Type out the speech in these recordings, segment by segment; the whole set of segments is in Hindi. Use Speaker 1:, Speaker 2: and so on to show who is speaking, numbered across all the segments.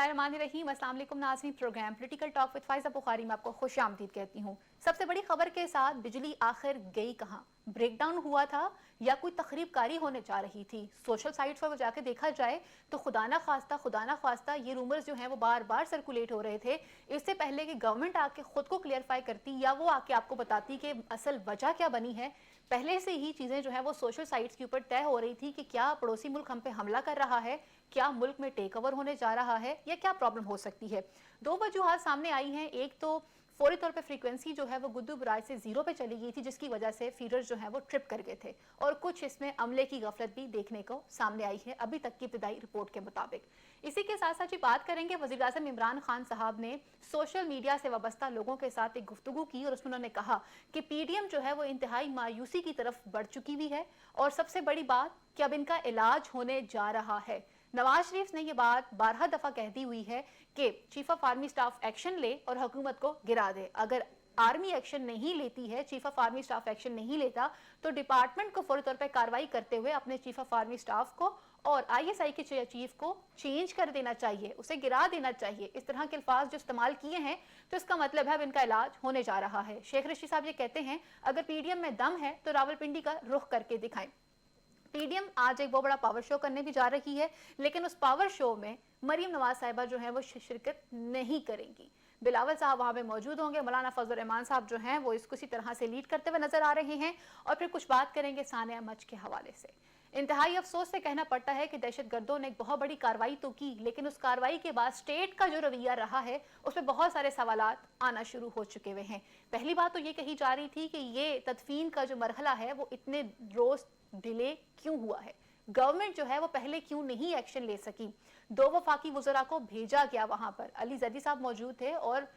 Speaker 1: बिस्मिल्लाहिर्रहमानिर्रहीम। अस्सलाम वालेकुम नाज़रीन, programme political talk with Faiza Bukhari में आपको खुशामदीद कहती हूँ। सबसे बड़ी खबर के साथ बिजली आखिर गई कहाँ? ब्रेकडाउन हुआ था या कोई तखरीब कारी होने जा रही थी? सोशल साइट्स पर जाके देखा जाए तो खुदा ना खास्ता ये रूमर्स जो हैं वो बार बार सर्कुलेट हो रहे थे। इससे पहले कि गवर्नमेंट आके खुद को क्लियरफाई करती या वो आके आपको बताती कि असल वजह क्या बनी है, पहले से ही चीज़ें जो है वो सोशल साइट्स के ऊपर तय हो रही थी कि क्या पड़ोसी मुल्क हम पे हमला कर रहा है, क्या मुल्क में टेक ओवर होने जा रहा है या क्या प्रॉब्लम हो सकती है। दो वजूहात सामने आई हैं। एक तो फौरी तौर पे फ्रीक्वेंसी जो है वो गुड्डू बराज से जीरो पे चली गई थी, जिसकी वजह से फीडर्स जो है वो ट्रिप कर गए थे, और कुछ इसमें अमले की गफलत भी देखने को सामने आई है अभी तक की इब्तदाई रिपोर्ट के मुताबिक। इसी के साथ साथ बात करेंगे, वज़ीर आज़म इमरान खान साहब ने सोशल मीडिया से वाबस्ता लोगों के साथ एक गुफ्तगू की और उसमें उन्होंने कहा कि पीडीएम जो है वो इंतहाई मायूसी की तरफ बढ़ चुकी हुई है, और सबसे बड़ी बात कि अब इनका इलाज होने जा रहा है। नवाज शरीफ ने यह बात 12 दफा कह दी हुई है कि chief of army staff action ले और हुकूमत को गिरा दे। अगर आर्मी एक्शन नहीं लेती है, chief of army staff action नहीं लेता, तो डिपार्टमेंट को फौरी तौर पर कार्रवाई करते हुए अपने चीफ ऑफ आर्मी स्टाफ को और आईएसआई के चीफ को चेंज कर देना चाहिए, उसे गिरा देना चाहिए। इस तरह के अल्फाज जो इस्तेमाल किए हैं तो इसका मतलब है अब इनका इलाज होने जा रहा है। शेख रशीद साहब ये कहते हैं अगर पीडीएम में दम है तो रावलपिंडी का रुख करके दिखाएं। पीडीएम आज एक बहुत बड़ा पावर शो करने भी जा रही है, लेकिन उस पावर शो में मरीम नवाज साहिबा जो है वो शिरकत नहीं करेंगी। बिलावल साहब वहां पे मौजूद होंगे, मौलाना फजल रहमान साहब जो हैं वो इसको इसी तरह से लीड करते हुए नजर आ रहे हैं, और फिर कुछ बात करेंगे सानिया मच के हवाले से। इंतहाई अफसोस से कहना पड़ता है कि दहशतगर्दों ने एक बहुत बड़ी कार्रवाई तो की, लेकिन उस कार्रवाई के बाद स्टेट का जो रवैया रहा है उसमें बहुत सारे सवालात आना शुरू हो चुके हुए हैं। पहली बात तो ये कही जा रही थी कि ये तदफीन का जो मरहला है वो इतने रोज डिले क्यों हुआ है, गवर्नमेंट जो है वो पहले क्यों नहीं एक्शन ले सकी। दो वफाकी वज़रा को भेजा गया, वहां पर अली जैदी साहब मौजूद थे और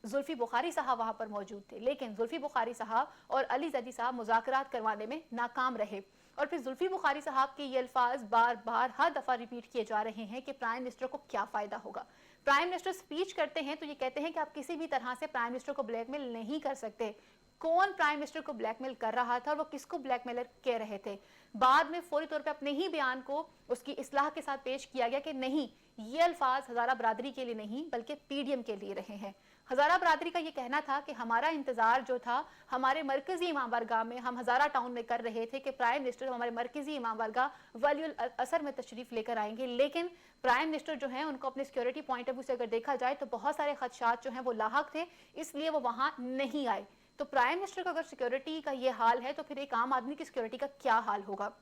Speaker 1: जुल्फी बुखारी साहब वहां पर मौजूद थे, लेकिन जुल्फी बुखारी साहब और अली जैदी साहब मुज़ाकरात करवाने में नाकाम रहे। और फिर जुल्फी बुखारी साहब के ये अल्फाज बार बार हर दफा रिपीट किए जा रहे हैं कि प्राइम मिनिस्टर को क्या फायदा होगा। प्राइम मिनिस्टर स्पीच करते हैं तो ये कहते हैं कि आप किसी भी तरह से प्राइम मिनिस्टर को ब्लैकमेल नहीं कर सकते। कौन प्राइम मिनिस्टर को ब्लैकमेल कर रहा था और वो किसको ब्लैकमेलर कह रहे थे? बाद में फौरी तौर पे अपने ही बयान को उसकी इस्लाह के साथ पेश किया गया कि नहीं, ये अल्फाज हजारा बरादरी के लिए नहीं बल्कि पीडीएम के लिए रहे हैं। हजारा बरादरी का ये कहना था कि हमारा इंतजार जो था हमारे मरकजी इमाम बारगाह में, हम हजारा टाउन में कर रहे थे कि प्राइम मिनिस्टर हमारे मरकजी इमाम बारगाह वलीउल असर में तशरीफ लेकर आएंगे, लेकिन प्राइम मिनिस्टर जो है उनको अपने सिक्योरिटी पॉइंट ऑफ व्यू से अगर देखा जाए तो बहुत सारे खदशात जो हैं वो लाहक थे, इसलिए वो वहां नहीं आए। तो प्राइम मिनिस्टर का अगर सिक्योरिटी का ये हाल है तो फिर एक आम आदमी की सिक्योरिटी का क्या हाल होगा।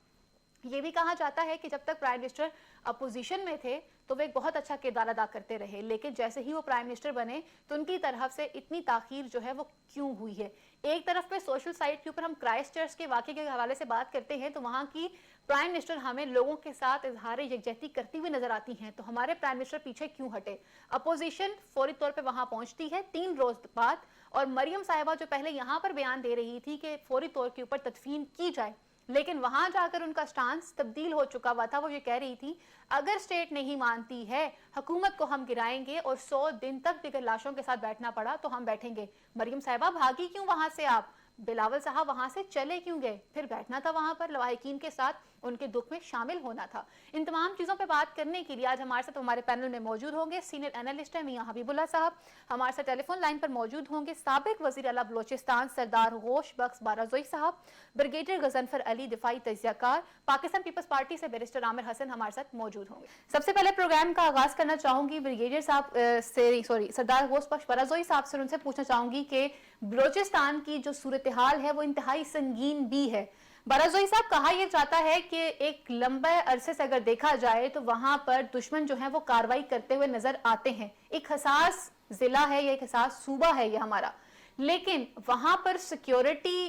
Speaker 1: ये भी कहा जाता है कि जब तक प्राइम मिनिस्टर अपोजिशन में थे तो वे एक बहुत अच्छा किरदार अदा करते रहे, लेकिन जैसे ही वो प्राइम मिनिस्टर बने तो उनकी तरफ से इतनी ताखीर जो है वो क्यों हुई है। एक तरफ पे सोशल साइट के ऊपर हम क्राइस्ट चर्च के वाकये के हवाले से बात करते हैं तो वहां की प्राइम मिनिस्टर हमें लोगों के साथ इजहार यकजहती करती हुई नजर आती हैं, तो हमारे प्राइम मिनिस्टर पीछे क्यों हटे। अपोजिशन फौरी तौर पर वहां पहुंचती है 3 रोज बाद, और मरियम साहिबा जो पहले यहां पर बयान दे रही थी कि फौरी तौर के ऊपर तदफीन की जाए, लेकिन वहां जाकर उनका स्टांस तब्दील हो चुका हुआ था। वो ये कह रही थी अगर स्टेट नहीं मानती है हुकूमत को हम गिराएंगे, और 100 दिन तक अगर लाशों के साथ बैठना पड़ा तो हम बैठेंगे। मरियम साहिबा भागी क्यों वहां से आप? बिलावल साहब वहां से चले क्यों गए? फिर बैठना था वहां पर, लवाहिकीन के साथ उनके दुख में शामिल होना था। इन तमाम चीजों पे बात करने के लिए आज हमारे साथ हमारे पैनल में मौजूद होंगे सीनियर एनालिस्ट है मियां हबीबुल्लाह साहब, हमारे साथ टेलीफोन लाइन पर मौजूद होंगे साबिक वजीर आला बलोचिस्तान सरदार गोश बख्श बाराजोई साहब, ब्रिगेडियर गजनफर अली दिफाई तजियाकार, पाकिस्तान पीपल्स पार्टी से बैरिस्टर आमिर हसन हमारे साथ मौजूद होंगे। सबसे पहले प्रोग्राम का आगाज करना चाहूंगी ब्रिगेडियर साहब से, सरदार गोश बख्श बाराजोई साहब से। उनसे पूछना चाहूंगी कि बलोचिस्तान की जो सूरत हाल है वो इंतहाई संगीन भी है। बाराजोई साहब, कहा यह जाता है कि एक लंबे अरसे से अगर देखा जाए तो वहां पर दुश्मन जो है वो कार्रवाई करते हुए नजर आते हैं। एक हसास जिला है, ये एक हसास सूबा है ये हमारा, लेकिन वहां पर सिक्योरिटी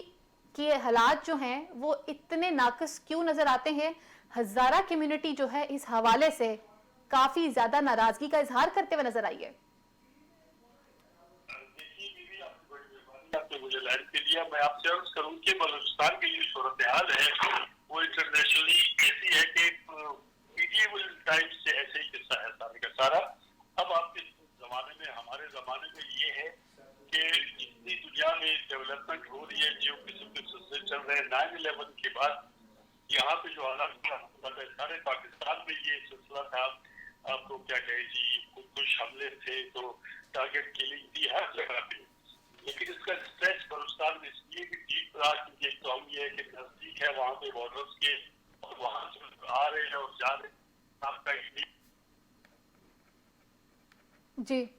Speaker 1: के हालात जो हैं वो इतने नाकस क्यों नजर आते हैं? हजारा कम्युनिटी जो है इस हवाले से काफी ज्यादा नाराजगी का इजहार करते हुए नजर आई है।
Speaker 2: आपने मुझे लाइन के दिया, मैं आपसे अर्ज करूं कि बलूचिस्तान की जो सूरत हाल है वो इंटरनेशनली ऐसी है कि मीडिएवल टाइम्स से ऐसे ही किस्सा है सारे का सारा। अब आपके जमाने में, हमारे जमाने में ये है कि जितनी दुनिया में डेवलपमेंट हो रही है, जो किस्म के सिलसिले चल रहे हैं 9/11 के बाद यहाँ पे जो हालात सारे पाकिस्तान में ये सिलसिला था आपको क्या कहे जी, कुछ हमले थे तो टारगेट किलिंग थी हर जगह पे। लेकिन इसका स्ट्रेच बलूचिस्तान में इसलिए भी डीप रहा क्योंकि एक तो हम ये है कि नजदीक है वहाँ पे बॉर्डर्स के, और वहाँ जो आ रहे हैं और जा रहे हैं आपका
Speaker 1: जी,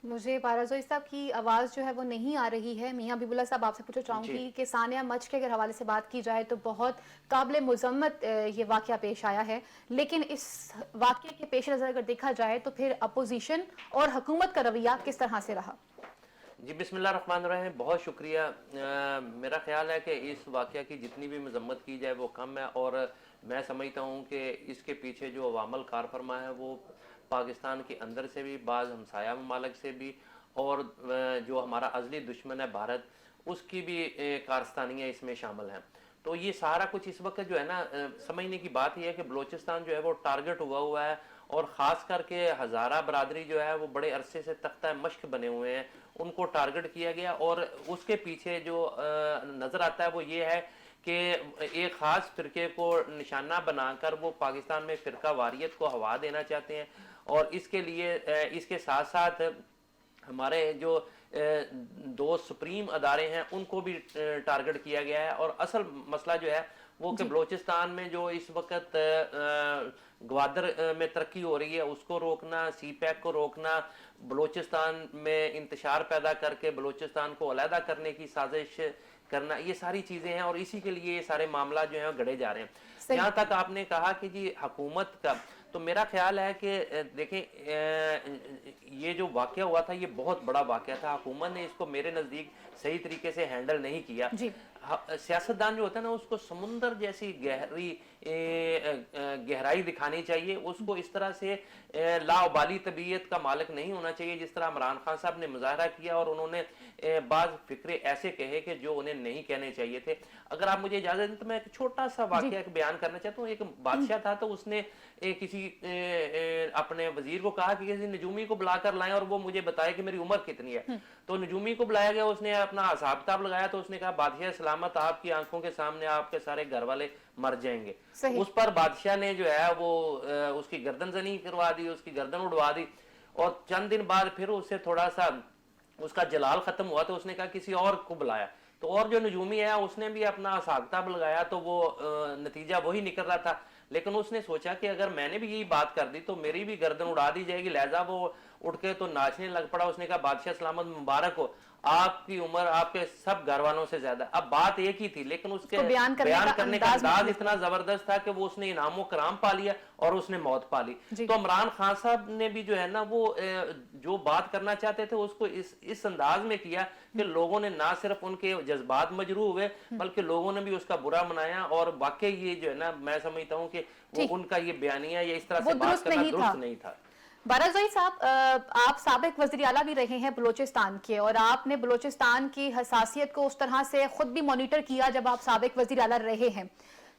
Speaker 1: मुझे बाराज़ोई साहब की आवाज़ जो है वो नहीं आ रही है। मियाँ हबीबुल्लाह साहब, आपसे पूछना
Speaker 3: जी।
Speaker 1: चाहूँगी कि सानिया मच के अगर हवाले से बात की जाए तो बहुत काबिल मुज़म्मत ये वाक़या पेश आया है, लेकिन इस वाक़ये के पेश नज़र अगर देखा जाए तो फिर अपोजिशन और हुकूमत का रवैया किस तरह से रहा?
Speaker 3: जी, बिस्मिल्लाहिर्रहमानिर्रहीम। बहुत शुक्रिया। मेरा ख़्याल है कि इस वाक़या की जितनी भी मज़म्मत की जाए वो कम है, और मैं समझता हूँ कि इसके पीछे जो अवामल कार फरमा है वो पाकिस्तान के अंदर से भी, बाज़ हमसाया ममालिक से भी, और जो हमारा अज़ली दुश्मन है भारत, उसकी भी कारस्तानियाँ इसमें शामिल हैं। तो ये सारा कुछ इस वक्त जो है ना, समझने की बात यह है कि बलूचिस्तान जो है वो टारगेट हुआ है, और ख़ास करके हज़ारा बरादरी जो है वो बड़े अरसे से तख्ता मश्क बने हुए हैं, उनको टारगेट किया गया। और उसके पीछे जो नज़र आता है वो ये है कि एक ख़ास फ़िरके को निशाना बनाकर वो पाकिस्तान में फ़िरका वारियत को हवा देना चाहते हैं, और इसके लिए इसके साथ साथ हमारे जो दो सुप्रीम अदारे हैं उनको भी टारगेट किया गया है। और असल मसला जो है वो कि
Speaker 1: जी,
Speaker 3: बलूचिस्तान में जो इस वक्त ग्वादर में तरक्की हो रही है उसको रोकना, सी पैक को रोकना, बलूचिस्तान में इंतशार पैदा करके बलूचिस्तान को अलहदा करने की साजिश करना, ये सारी चीज़ें हैं, और इसी के लिए ये सारे मामला जो हैं गढ़े जा रहे हैं।
Speaker 1: सही।
Speaker 3: जहाँ तक आपने कहा कि जी हुकूमत का, तो मेरा ख्याल है कि देखें, ये जो वाक़या हुआ था ये बहुत बड़ा वाक़या था। हुकूमत ने इसको मेरे नज़दीक सही तरीके से हैंडल नहीं किया।
Speaker 1: जी,
Speaker 3: सियासतदान जो होता है ना उसको समुंदर जैसी गहराई दिखानी चाहिए, उसको इस तरह से लाउबाली तबीयत का मालिक नहीं होना चाहिए जिस तरह इमरान खान साहब ने मुजाहरा किया, और उन्होंने बाज़ फिक्रे ऐसे कहे कि जो उन्हें नहीं कहने चाहिए थे। अगर आप मुझे इजाज़त दें तो मैं एक छोटा सा
Speaker 1: जी,
Speaker 3: वाक़या बयान करना चाहता हूँ। एक बादशाह था, तो उसने किसी अपने वजीर को कहा कि किसी नजूमी को बुलाकर लाएं और वो मुझे बताए कि मेरी उम्र कितनी है। तो नजूमी को बुलाया गया, उसने अपना हिसाब किताब लगाया, तो उसने कहा बादशाह सलामत, आपकी आंखों के सामने आपके सारे घर वाले मर जाएंगे।
Speaker 1: सही।
Speaker 3: उस पर बादशाह ने जो है वो उसकी गर्दन जनी करवा दी, उसकी गर्दन उड़वा दी, और चंद दिन बाद फिर उससे थोड़ा सा उसका जलाल खत्म हुआ, तो उसने कहा किसी और को बुलाया। तो और जो नजूमी है उसने भी अपना हिसाब किताब लगाया, तो वो नतीजा वही निकल रहा था। लेकिन उसने सोचा कि अगर मैंने भी यही बात कर दी तो मेरी भी गर्दन उड़ा दी जाएगी, लिहाजा वो उठ के तो नाचने लग पड़ा। उसने कहा बादशाह सलामत, मुबारक हो, आपकी उम्र आपके सब घर वालों से ज्यादा। अब बात एक ही थी, लेकिन उसके
Speaker 1: उसको बयान
Speaker 3: बयान
Speaker 1: का
Speaker 3: करने का
Speaker 1: अंदाज
Speaker 3: अंदाज
Speaker 1: मुख्तलिफ
Speaker 3: इतना
Speaker 1: था।
Speaker 3: जबरदस्त था कि वो उसने इनामो कराम पा लिया और उसने मौत पा ली।
Speaker 1: जी,
Speaker 3: तो इमरान खान साहब ने भी जो है ना वो जो बात करना चाहते थे उसको इस अंदाज में किया कि लोगों ने ना सिर्फ उनके जज्बात मजरू हुए बल्कि लोगों ने भी उसका बुरा मनाया। और वाकई ये जो है ना, मैं समझता हूँ कि वो
Speaker 1: ठीक,
Speaker 3: उनका ये बयानिया या इस तरह
Speaker 1: वो
Speaker 3: से बात
Speaker 1: दुरुस्त
Speaker 3: करना
Speaker 1: नहीं था।
Speaker 3: दुरुस्त नहीं था।
Speaker 1: बाराज़ोई साहब, आप साबिक वज़ीर आला भी रहे हैं बलूचिस्तान के, और आपने बलूचिस्तान की हसासियत को उस तरह से खुद भी मॉनिटर किया जब आप साबिक वज़ीर आला रहे हैं।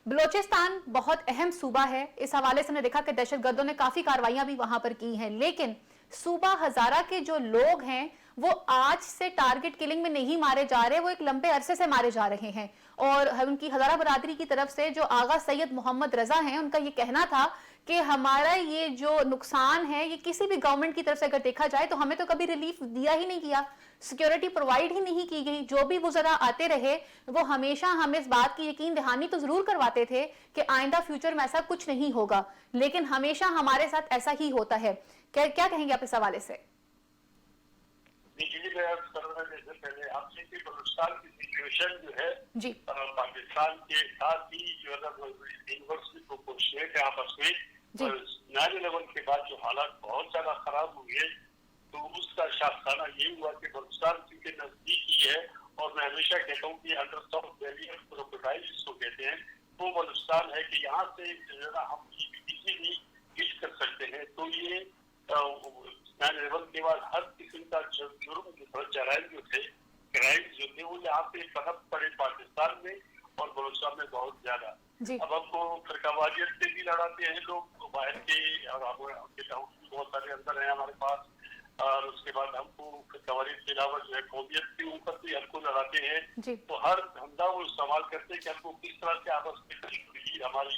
Speaker 1: बलूचिस्तान बहुत अहम सूबा है, इस हवाले से हमने देखा कि दहशतगर्दों ने काफ़ी कार्रवाइयाँ भी वहाँ पर की हैं, लेकिन सूबा हज़ारा के जो लोग हैं वो आज से टारगेट किलिंग में नहीं मारे जा रहे, वो एक लंबे अरसे से मारे जा रहे हैं। और उनकी हज़ारा बरादरी की तरफ से जो आगा सैयद मोहम्मद रजा हैं, उनका ये कहना था कि हमारा ये जो नुकसान है ये किसी भी गवर्नमेंट की तरफ से अगर देखा जाए तो हमें तो कभी रिलीफ दिया ही नहीं गया, सिक्योरिटी प्रोवाइड ही नहीं की गई। जो भी वुज़रा आते रहे वो हमेशा हमें इस बात की यकीन दहानी तो जरूर करवाते थे कि आइंदा फ्यूचर में ऐसा कुछ नहीं होगा, लेकिन हमेशा हमारे साथ ऐसा ही होता है। क्या क्या कहेंगे आप इस हवाले से?
Speaker 2: देखिए, मैं अर्ज कर रहा था जैसे पहले आपसे कि बलूचिस्तान की सिचुएशन जो है
Speaker 1: जी,
Speaker 2: पाकिस्तान के साथ ही जो है ना यूनिवर्सली प्रोपोर्शनेट है आपस में।
Speaker 1: जी,
Speaker 2: 9/11 के बाद जो हालात बहुत ज्यादा खराब हुए हैं, तो उसका शाखाना ये हुआ कि बलूचिस्तान के नजदीक ही है। और मैं हमेशा कहता हूँ कि under south valley of crocodile जिसको कहते हैं वो बलूचिस्तान है, कि यहाँ से जो है ना हम इजीली हिट कर सकते हैं। तो ये 9/11 के बाद हर किस्म का जुर्म जराइम जो थे, क्राइम जो थे, वो यहाँ पे पनप पड़े पाकिस्तान में और बलूचिस्तान में बहुत ज्यादा।
Speaker 1: जी,
Speaker 2: अब हमको फिरकावारियत से भी लड़ाते हैं लोग बाहर के, और बहुत सारे अंदर हैं हमारे पास। और उसके बाद हमको फिरकावारियत के अलावा जो है कौमियत के ऊपर भी हमको लड़ाते हैं।
Speaker 1: जी,
Speaker 2: तो हर धंधा वो इस्तेमाल करते हैं कि हमको किस तरह से आपस में हमारी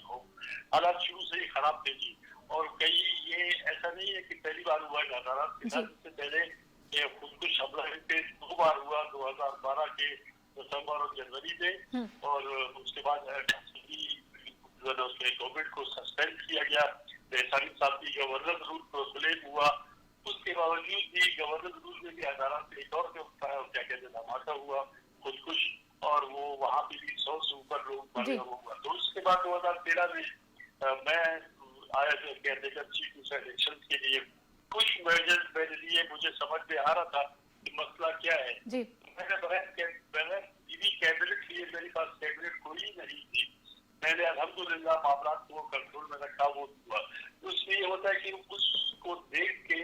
Speaker 2: हालात शुरू से ही खराब थे जी। और कई ये ऐसा नहीं है कि पहली बार हुआ हजारात के साथ, इससे पहले ये खुदकुश हमला पे 2 बार हुआ, 2012 के दिसंबर और जनवरी में, और उसके बाद उसमें गवर्नमेंट को सस्पेंड किया गया, एहसानी साहब की गवर्नर रूल को ब्लेम हुआ। उसके बावजूद भी गवर्नर रूल में भी हजारात एक और क्या कहते हैं धमाका हुआ खुदकुश, और वो वहाँ पे भी 100 से ऊपर लोग मरे हुआ। तो उसके बाद 2013 में मैं आया जो केयरटेकर चीफ मिनिस्टर इलेक्शन के लिए, कुछ मेजर्स मैंने लिए, मुझे समझ में आ रहा था कि मसला क्या है। मैंने बगैर कैबिनेट लिए, मेरे पास कैबिनेट कोई नहीं थी, मैंने अल्हम्दुलिल्लाह मामला को कंट्रोल में रखा, वो हुआ। उसमें ये होता है कि उसको देख के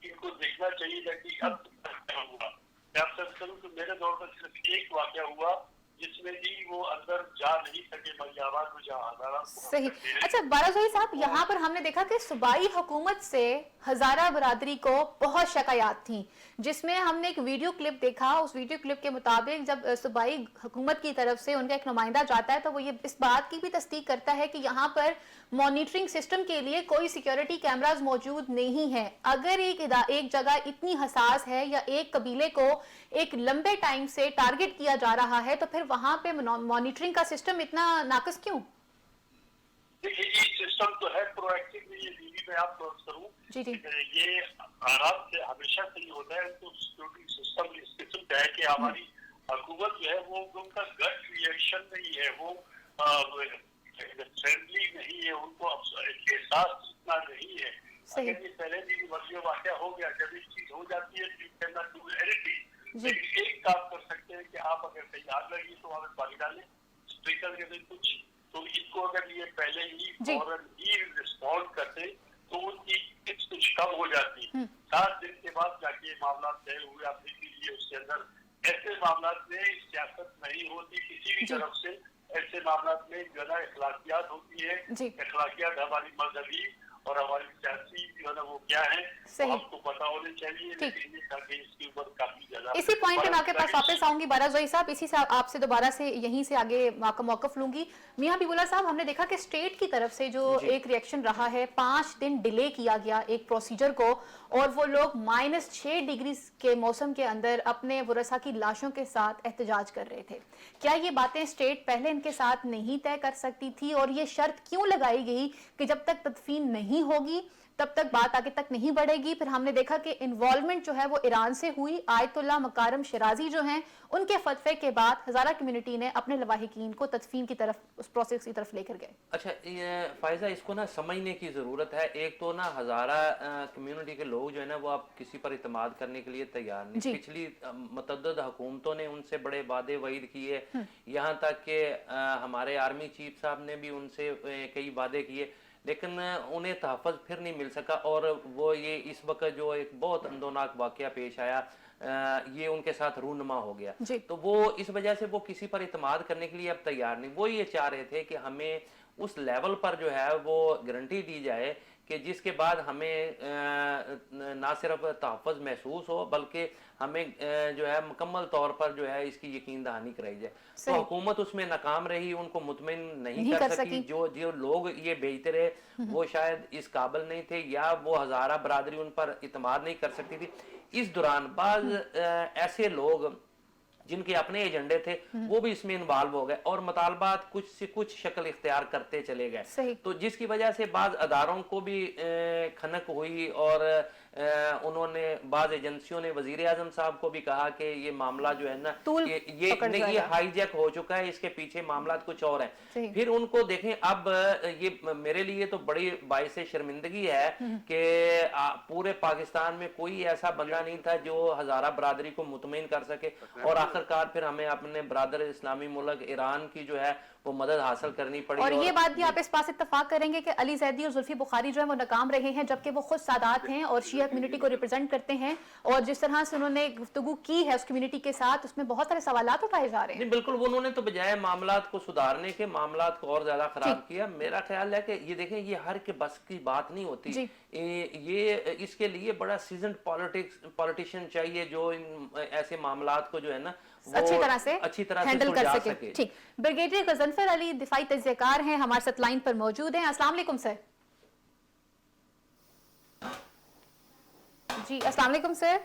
Speaker 2: इनको देखना चाहिए था कि अब क्या हुआ। मैं आपसे करूँ तो मेरे दौर में सिर्फ एक वाकया हुआ जिसमें भी वो अंदर जा नहीं सके मलियाबाद में, जहाँ हजारा
Speaker 1: सही। अच्छा बाराजोई साहब, यहाँ पर हमने देखा कि सूबाई हुकूमत से हजारा बरादरी को बहुत शिकायत थी, जिसमें हमने एक वीडियो क्लिप देखा। उस वीडियो क्लिप के मुताबिक जब सूबाई हुकूमत की तरफ से उनका एक नुमाइंदा जाता है तो वो ये इस बात की भी तस्दीक करता है कि यहाँ पर मॉनिटरिंग सिस्टम के लिए कोई सिक्योरिटी कैमराज मौजूद नहीं है। अगर एक जगह इतनी हसास है या एक कबीले को एक लंबे टाइम से टारगेट किया जा रहा है, तो फिर वहां पे मॉनिटरिंग का सिस्टम इतना नाकस क्यों?
Speaker 2: देखिए ये सिस्टम तो है प्रोएक्टिव, ये बीवी में आप करूँ
Speaker 1: जी जी,
Speaker 2: ये आराम से हमेशा से ही होता है। तो सिक्योरिटी सिस्टम इस किस्म का है कि हमारी हुकूमत जो है वो उनका गट रिएक्शन नहीं है, वो फ्रेंडली नहीं है, उनको एहसास इतना नहीं है। अगर ये पहले भी वर्षीय वाक़या हो गया, जब एक चीज हो जाती है लेकिन एक काम कर सकते हैं कि आप अगर कहीं आग लगी तो वहाँ पानी डालें, स्प्रिंकलर के दिन कुछ, तो इनको अगर ये पहले ही फौरन ही रिस्पॉन्ड करते तो उनकी किच कुछ कम हो जाती। 7 दिन के बाद जाके मामला तय हुए, आप देख लीजिए उसके अंदर ऐसे मामला में सियासत नहीं होती किसी भी तरफ से, ऐसे मामला में जो है इखलाकियात होती है। इखलाकियात हमारी मजहबी और हमारी सियासी जो है ना वो क्या है आपको पता होनी चाहिए, लेकिन इसके ऊपर काफी ज्यादा।
Speaker 1: इसी पॉइंट पे मैं आपके पास वापस आऊंगी बाराजोई साहब, इसी से आपसे दोबारा से यहीं से आगे आपका मौकफ लूंगी। मियां हबीबुल्लाह साहब, हमने देखा कि स्टेट की तरफ से जो एक रिएक्शन रहा है, 5 दिन डिले किया गया एक प्रोसीजर को, और वो लोग -6 डिग्री के मौसम के अंदर अपने वरसा की लाशों के साथ एहतजाज कर रहे थे। क्या ये बातें स्टेट पहले इनके साथ नहीं तय कर सकती थी, और ये शर्त क्यों लगाई गई कि जब तक तदफीन नहीं होगी तब तक बात आगे तक नहीं बढ़ेगी? फिर हमने देखा कि इन्वॉल्वमेंट जो है वो ईरान से हुई। आयतुल्लाह मकारम शिराजी जो हैं, उनके फतवे के बाद हजारा कम्युनिटी ने अपने लवाहिकीन को तदफीन की तरफ, उस प्रोसेस की तरफ लेकर गए।
Speaker 3: अच्छा ये फायजा, इसको ना समझने की ज़रूरत है। एक तो ना हजारा कम्युनिटी के लोग जो है ना वो आप किसी पर इतमाद करने के लिए तैयार नहीं। पिछली मुतअद्दिद हुकूमतों ने उनसे बड़े वादे वईद किए, यहाँ तक कि हमारे आर्मी चीफ साहब ने भी उनसे कई वादे किए, लेकिन उन्हें तहफ़्फ़ुज़ फिर नहीं मिल सका। और वो ये इस वक्त जो एक बहुत अंदोनाक वाक़या पेश आया, ये उनके साथ रूनमा हो गया। तो वो इस वजह से वो किसी पर इतमाद करने के लिए अब तैयार नहीं। वो ये चाह रहे थे कि हमें उस लेवल पर जो है वो गारंटी दी जाए कि जिसके बाद हमें ना सिर्फ तहफ़्फ़ुज़ महसूस हो, बल्कि हमें जो है मुकम्मल तौर पर जो है इसकी यकीन दहानी कराई जाए। तो हुकूमत उसमें नाकाम रही, उनको मुतमिन नहीं कर सकी। जो लोग ये भेजते रहे वो शायद इस काबिल नहीं थे, या वो हजारा बरादरी उन पर इतमाद नहीं कर सकती थी। इस दौरान बाज़ ऐसे लोग जिनके अपने एजेंडे थे वो भी इसमें इन्वॉल्व हो गए और मुतालबात कुछ से कुछ शक्ल इख्तियार करते चले गए। तो जिसकी वजह से बाज़ अदारों को भी खनक हुई, और उन्होंने बाज़ एजेंसियों ने वजीर आज़म साहब को भी कहा कि ये मामला जो है ना ये हाईजैक हो चुका है, इसके पीछे मामला कुछ और है। फिर उनको देखें, अब ये मेरे लिए तो बड़ी बाइस शर्मिंदगी है कि पूरे पाकिस्तान में कोई ऐसा बंदा नहीं था जो हजारा बरादरी को मुतमईन कर सके, और आखिरकार फिर हमें अपने ब्रादर इस्लामी मुल्क ईरान की जो है वो मदद हासिल करनी पड़ी।
Speaker 1: और ये बात भी आप इस बात से इत्तफाक करेंगे कि अली जैदी और जुल्फी बुखारी जो है वो नाकाम रहे हैं, जबकि वो खुद सादात हैं और शिया शिया कम्युनिटी को रिप्रेजेंट करते हैं, और जिस तरह से उन्होंने गुफ्तगू की है उस कम्युनिटी के साथ, उसमें बहुत सारे सवालात उठाए जा रहे हैं।
Speaker 3: नहीं बिल्कुल, उन्होंने तो बजाय मामलात को सुधारने के मामलात को और ज्यादा
Speaker 1: जी।
Speaker 3: खराब किया। मेरा ख्याल है कि ये देखें, ये हर के बस की बात नहीं होती।
Speaker 1: जी।
Speaker 3: ये इसके लिए बड़ा सीजन पॉलिटिशियन चाहिए जो इन ऐसे मामलात को जो है ना वो
Speaker 1: अच्छी तरह से हैंडल कर
Speaker 3: सुलझा
Speaker 1: सके। ठीक, ब्रिगेडियर गजनफर अली दिफाई तज्जियाकार हैं, हमारे साथ लाइन पर मौजूद हैं। अस्सलाम वालेकुम सर। जी अस्सलाम वालेकुम सर।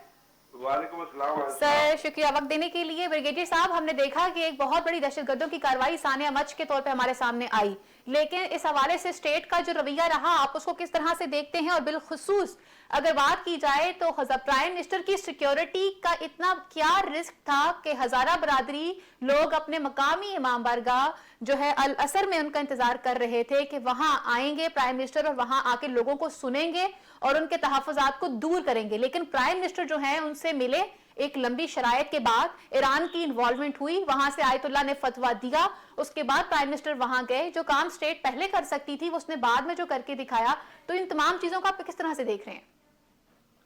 Speaker 4: वालेकुम अस्सलाम।
Speaker 1: सर शुक्रिया वक्त देने के लिए। ब्रिगेडियर साहब, हमने देखा कि एक बहुत बड़ी दहशतगर्दों की कार्रवाई सानिया मच के तौर पे हमारे सामने आई, लेकिन इस हवाले से स्टेट का जो रवैया रहा, आप उसको किस तरह से देखते हैं? और बिलखुसूस अगर बात की जाए तो प्राइम मिनिस्टर की सिक्योरिटी का इतना क्या रिस्क था कि हजारा बरादरी लोग अपने मकामी इमाम बारगाह जो है अल असर में उनका इंतजार कर रहे थे कि वहां आएंगे प्राइम मिनिस्टर और वहां आके लोगों को सुनेंगे और उनके तहफ़्फ़ुज़ात को दूर करेंगे, लेकिन प्राइम मिनिस्टर जो है उनसे मिले। एक लंबी शरायत के बाद ईरान की इन्वॉल्वमेंट हुई, वहां से आयतुल्लाह ने फतवा दिया, उसके बाद प्राइम मिनिस्टर वहां गए। जो काम स्टेट पहले कर सकती थी वो उसने बाद में जो करके दिखाया, तो इन तमाम चीजों को आप किस तरह से देख रहे हैं?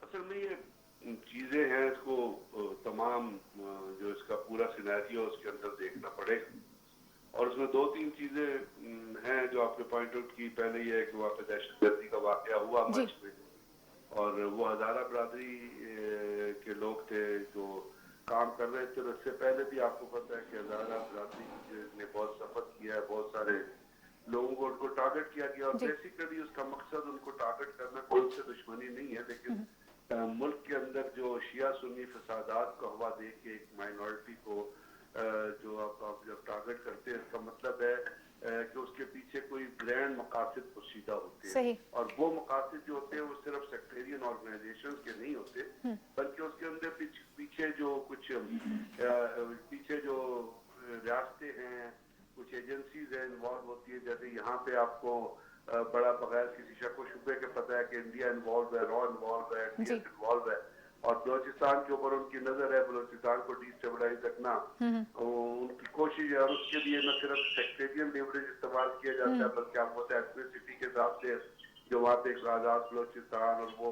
Speaker 4: असल में ये चीजें हैं, इसको तमाम जो इसका पूरा सिनेरियो उसके अंदर देखना पड़ेगा, और उसमें दो तीन चीजें हैं जो आपने पॉइंट आउट की। पहले ये है कि वहाँ पे दहशतगर्दी का वाकया हुआ मच में, और वो हजारा बरादरी के लोग थे जो काम कर रहे थे। उससे पहले भी आपको पता है कि हजारा बरादरी ने बहुत सफर किया है, बहुत सारे लोगों को उनको टारगेट किया गया, और बेसिकली उसका मकसद उनको टारगेट करना कोई से दुश्मनी नहीं है, लेकिन मुल्क के अंदर जो शिया सुन्नी फसादात को हवा दे के एक माइनॉरिटी को जो आप जब टारगेट करते हैं, इसका मतलब है कि उसके पीछे कोई ग्रैंड मकासद पोशीदा होते हैं, और वो मकासद जो होते हैं वो सिर्फ सेक्टेरियन ऑर्गेनाइजेशन के नहीं होते, बल्कि उसके अंदर पीछे जो कुछ पीछे जो रियासतें हैं, कुछ एजेंसीज हैं इन्वॉल्व होती है। जैसे यहाँ पे आपको बड़ा बगैर किसी शक व शुबे के पता है कि इंडिया इन्वॉल्व है, रॉ इन्वॉल्व है, डीएस इन्वॉल्व है, और बलोचिस्तान के ऊपर उनकी नजर है, बलोचिस्तान को डिस्टेबलाइज रखना उनकी कोशिश है, और उसके लिए न सिर्फ सेक्टेरियन लेवरेज इस्तेमाल किया जाता है, बल्कि आपको एथनिसिटी के हिसाब से जो वहाँ पे एक आजाद बलोचिस्तान और वो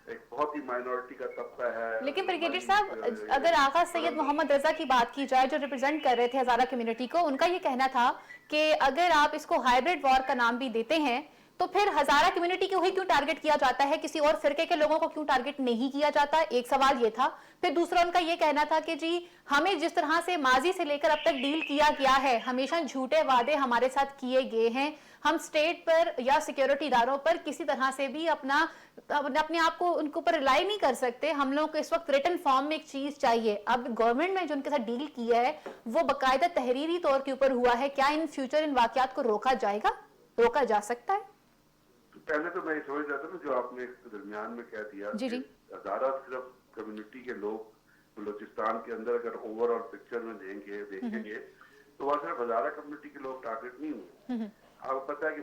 Speaker 4: एक बहुत ही माइनॉरिटी का तबका है।
Speaker 1: लेकिन ब्रिगेडियर साहब, अगर आगा सैयद मोहम्मद रजा की बात की जाए जो रिप्रेजेंट कर रहे थे हजारा कम्युनिटी को, उनका ये कहना था कि अगर आप इसको हाइब्रिड वॉर का नाम भी देते हैं तो फिर हजारा कम्युनिटी को ही क्यों टारगेट किया जाता है, किसी और फिरके के लोगों को क्यों टारगेट नहीं किया जाता? एक सवाल ये था। फिर दूसरा उनका ये कहना था कि जी हमें जिस तरह से माजी से लेकर अब तक डील किया गया है, हमेशा झूठे वादे हमारे साथ किए गए हैं, हम स्टेट पर या सिक्योरिटी इदारों पर किसी तरह से भी अपने आप को उनके ऊपर रिलाई नहीं कर सकते। हम लोगों को इस वक्त रिटन फॉर्म में एक चीज चाहिए। अब गवर्नमेंट ने जो उनके साथ डील किया है वो बाकायदा तहरीरी तौर के ऊपर हुआ है, क्या इन फ्यूचर इन वाकयात को रोका जाएगा, रोका जा सकता है?
Speaker 4: पहले तो मैं समझ रहा था ना जो आपने दरमियान में कह दिया,
Speaker 1: जी।
Speaker 4: हजारा सिर्फ कम्युनिटी के लोग बलूचिस्तान के अंदर अगर ओवरऑल पिक्चर में देखेंगे तो वहाँ सिर्फ हजारा कम्युनिटी के लोग टारगेट नहीं हुए। आपको पता है कि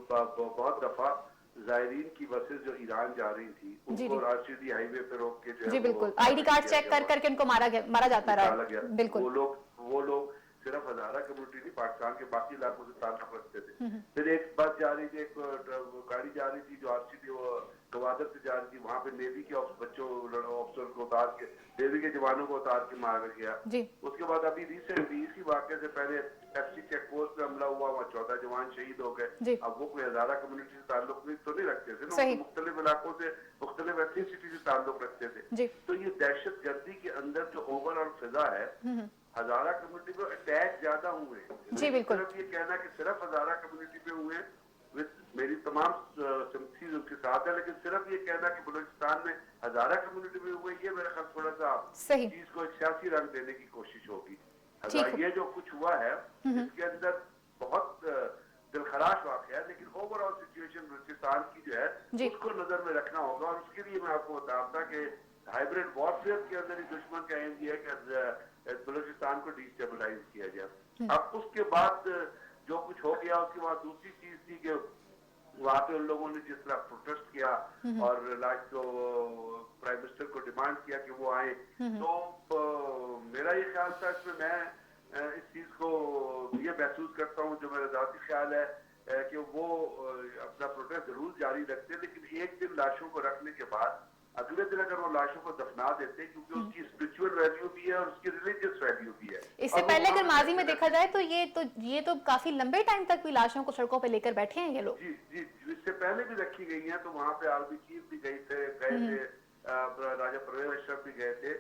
Speaker 4: बहुत दफा जायरीन की बसेस जो ईरान जा रही थी उनको राष्ट्रीय हाईवे पे रोक के जो
Speaker 1: जी बिल्कुल आईडी कार्ड चेक कर करके उनको मारा जाता रहा। बिल्कुल
Speaker 4: वो लोग सिर्फ हजारा कम्युनिटी नहीं, पाकिस्तान के बाकी इलाकों से ताल्लुक रखते थे। फिर एक बस जा रही थी, एक गाड़ी जा रही थी जो आरसीडी गवादर से जा रही थी, वहाँ पे नेवी के ऑफिसर को उतार के, नेवी के जवानों को उतार के मारा गया। उसके बाद अभी रिसेंटली इसी वाकये से पहले एफसी चेक पोस्ट पे हमला हुआ, वहाँ 14 जवान शहीद हो गए। अब वो कोई हजारा कम्युनिटी से ताल्लुक तो नहीं रखते थे ना, मुख्तलिफ इलाकों से मुख्तलिफ एथनिसिटी से ताल्लुक रखते थे। तो ये दहशत गर्दी के अंदर जो ओवरऑल फिजा है, हजारा कम्युनिटी पे अटैक ज्यादा हुए।
Speaker 1: जी बिल्कुल।
Speaker 4: सिर्फ ये कहना कि सिर्फ हजारा कम्युनिटी पे हुए, मेरी तमाम सिंपैथीज उनके साथ है, लेकिन सिर्फ ये कहना कि बलूचिस्तान में हजारा कम्युनिटी में हुए, ये मेरा ख्याल थोड़ा सा चीज को एक सियासी रंग देने की कोशिश होगी। ये जो कुछ हुआ है इसके अंदर बहुत दिलखराश वाक़या है, लेकिन ओवरऑल सिचुएशन बलूचिस्तान की जो है उसको नजर में रखना होगा, और उसके लिए मैं आपको बता था कि हाइब्रिड वॉरफेयर के अंदर दुश्मन का एम ये है कि बलूचिस्तान को डिस्टेबलाइज किया जाए। अब उसके बाद जो कुछ हो गया, उसके बाद दूसरी चीज थी कि वहाँ पे उन लोगों ने जिस तरह प्रोटेस्ट किया और लाइक तो प्राइम मिनिस्टर को डिमांड किया कि वो आए, तो मेरा ये ख्याल था, इसमें मैं इस चीज को ये महसूस करता हूँ, जो मेरा ज़ाती ख्याल है कि वो अपना प्रोटेस्ट जरूर जारी रखते, लेकिन एक दिन लाशों को रखने के बाद अगले दिन अगर वो लाशों को दफना देते, क्योंकि उसकी स्पिरिचुअल वैल्यू भी है और उसकी रिलीजियस वैल्यू भी है।
Speaker 1: इससे पहले अगर माजी में देखा जाए तो ये तो काफी लंबे टाइम तक भी लाशों को सड़कों पे लेकर बैठे हैं ये लोग।
Speaker 4: जी जी, इससे पहले भी रखी गई हैं, तो वहाँ पे आर्मी चीफ भी गए थे, राजा परवेज अशरफ भी गए थे।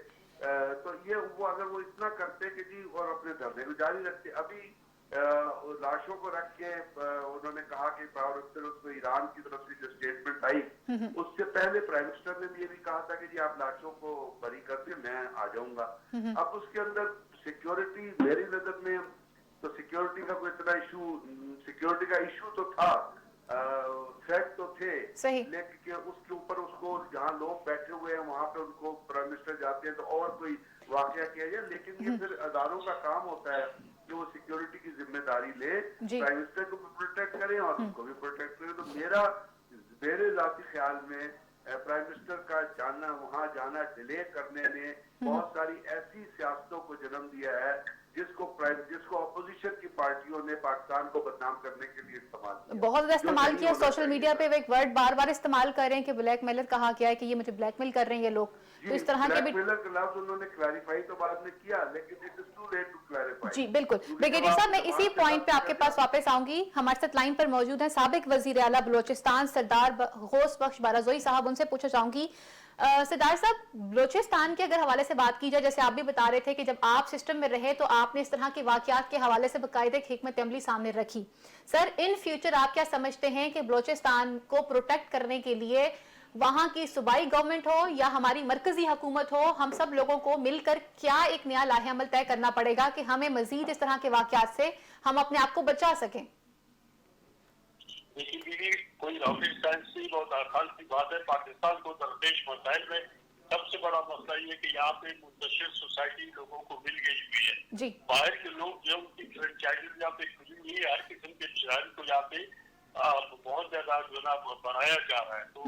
Speaker 4: तो ये वो अगर वो इतना करते कि जी, और अपने धरने को जारी रखते। अभी लाशों को रख के उन्होंने कहा कि उसमें ईरान की तरफ से जो स्टेटमेंट आई, उससे पहले प्राइम मिनिस्टर ने भी ये भी कहा था कि जी आप लाशों को बरी कर दे, मैं आ जाऊंगा। अब उसके अंदर सिक्योरिटी, मेरी नजर में तो सिक्योरिटी का कोई इतना इशू, सिक्योरिटी का इशू तो था, थ्रेट तो थे, लेकिन उसके ऊपर उसको जहाँ लोग बैठे हुए हैं वहां पे उनको प्राइम मिनिस्टर जाते हैं तो और कोई वाकया किया जाए। लेकिन ये फिर अदारों का काम होता है कि वो सिक्योरिटी की जिम्मेदारी ले, प्राइम मिनिस्टर को भी प्रोटेक्ट करें और उसको भी प्रोटेक्ट करें। तो मेरे जाती ख्याल में प्राइम मिनिस्टर का जाना, वहां जाना डिले करने ने बहुत सारी ऐसी सियासतों को जन्म दिया है जिसको अपोजिशन की पार्टियों ने पाकिस्तान को बदनाम करने के लिए इस्तेमाल किया,
Speaker 1: बहुत ज्यादा इस्तेमाल किया। सोशल मीडिया पे एक वर्ड बार बार इस्तेमाल कर रहे हैं कि ब्लैकमेलर कहा गया है कि ये मुझे ब्लैकमेल कर रहे हैं ये लोग। तो इस तरह के भी
Speaker 4: उन्होंने क्लैरिफाई तो बाद में किया, लेकिन it is too late to clarify.
Speaker 1: जी बिल्कुल। ब्रिगेडियर साहब, मैं इसी पॉइंट पे आपके पास वापस आऊंगी। हमारे साथ लाइन पर मौजूद है साबिक वजीर आला बलोचिस्तान सरदार गौस बख्श बाराजोई साहब, उनसे पूछना चाहूंगी। सरदार साहब, बलोचिस्तान के अगर हवाले से बात की जाए, जैसे आप भी बता रहे थे कि जब आप सिस्टम में रहे तो आपने इस तरह के वाकयात के हवाले से बाकायदे एक हिकमत अमली सामने रखी। सर, इन फ्यूचर आप क्या समझते हैं कि बलोचिस्तान को प्रोटेक्ट करने के लिए वहां की सूबाई गवर्नमेंट हो या हमारी मरकजी हुकूमत हो, हम सब लोगों को मिलकर क्या एक नया लाहे अमल तय करना पड़ेगा कि हमें मजीद इस तरह के वाकयात से हम अपने आप को बचा सकें?
Speaker 2: देखिए दीदी, कोई रॉकेट साइंस की बहुत आसान सी बात है। पाकिस्तान को दरपेश मसाइल में सबसे बड़ा मसला ये कि यहाँ पे मुंतशिर सोसाइटी लोगों को मिल गई हुई है
Speaker 1: जी।
Speaker 2: बाहर के लोग जो उनकी फ्रेंचाइज यहाँ पे खुली हुई है, हर किस्म के शहर को यहाँ पे बहुत ज्यादा जो है ना बढ़ाया जा रहा है। तो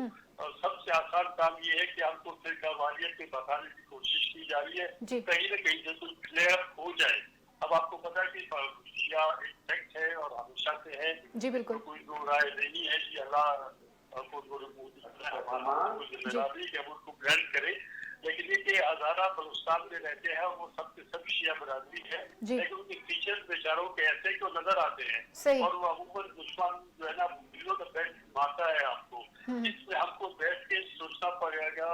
Speaker 2: सबसे आसान काम ये है कि हमको फिर वालियत के बताने की कोशिश की जा रही है, कहीं न कहीं से कुछ क्लियर हो जाए। अब आपको पता है कि शिया एक सेक्ट है और हमेशा से है जी, बिल्कुल कोई दो राय नहीं है कि अल्लाह को जिम्मेदारी कि वो ग्रहण करे। लेकिन ये हजारा बलूचिस्तान में रहते हैं, वो सबके सब शिया बरादरी है, लेकिन उनके फीचर्स बेचारों के ऐसे को नजर आते हैं और वो अमूमन दुश्मन जो है ना बिलो द बेस्ट मारता है आपको। इसमें हमको बैठ के सोचना पड़ेगा,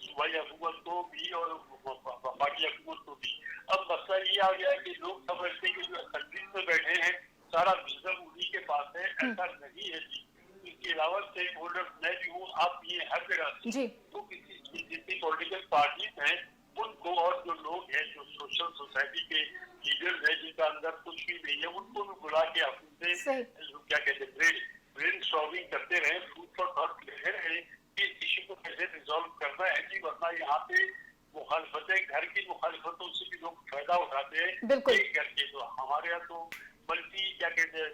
Speaker 2: सूबाई हुकूमत को भी और वफाकी हुकूमत को भी। अब मसला ये आ गया है कि लोग समझते हैं कि जो कंट्रीज में बैठे हैं सारा विजन उन्हीं के पास है, ऐसा नहीं है जी। इसके अलावा स्टेक होल्डर्स, मैं भी हूँ, आप भी हैं, हर जगह से। तो किसी जितनी पॉलिटिकल पार्टीज हैं उनको और जो लोग हैं जो सोशल सोसाइटी के लीडर्स हैं जिनका अंदर कुछ भी नहीं है, उनको भी बुला के अपने क्या कहते हैं ब्रेन स्टॉर्मिंग करते रहे, फूड फॉर थॉट लेते रहे कि इस इश्यू को कैसे रिजॉल्व करना है जी। वरना यहाँ पे मुखालफतें, घर की मुखालफतों से भी लोग फायदा उठाते हैं करके। तो हमारे यहाँ तो मल्टी क्या कहते हैं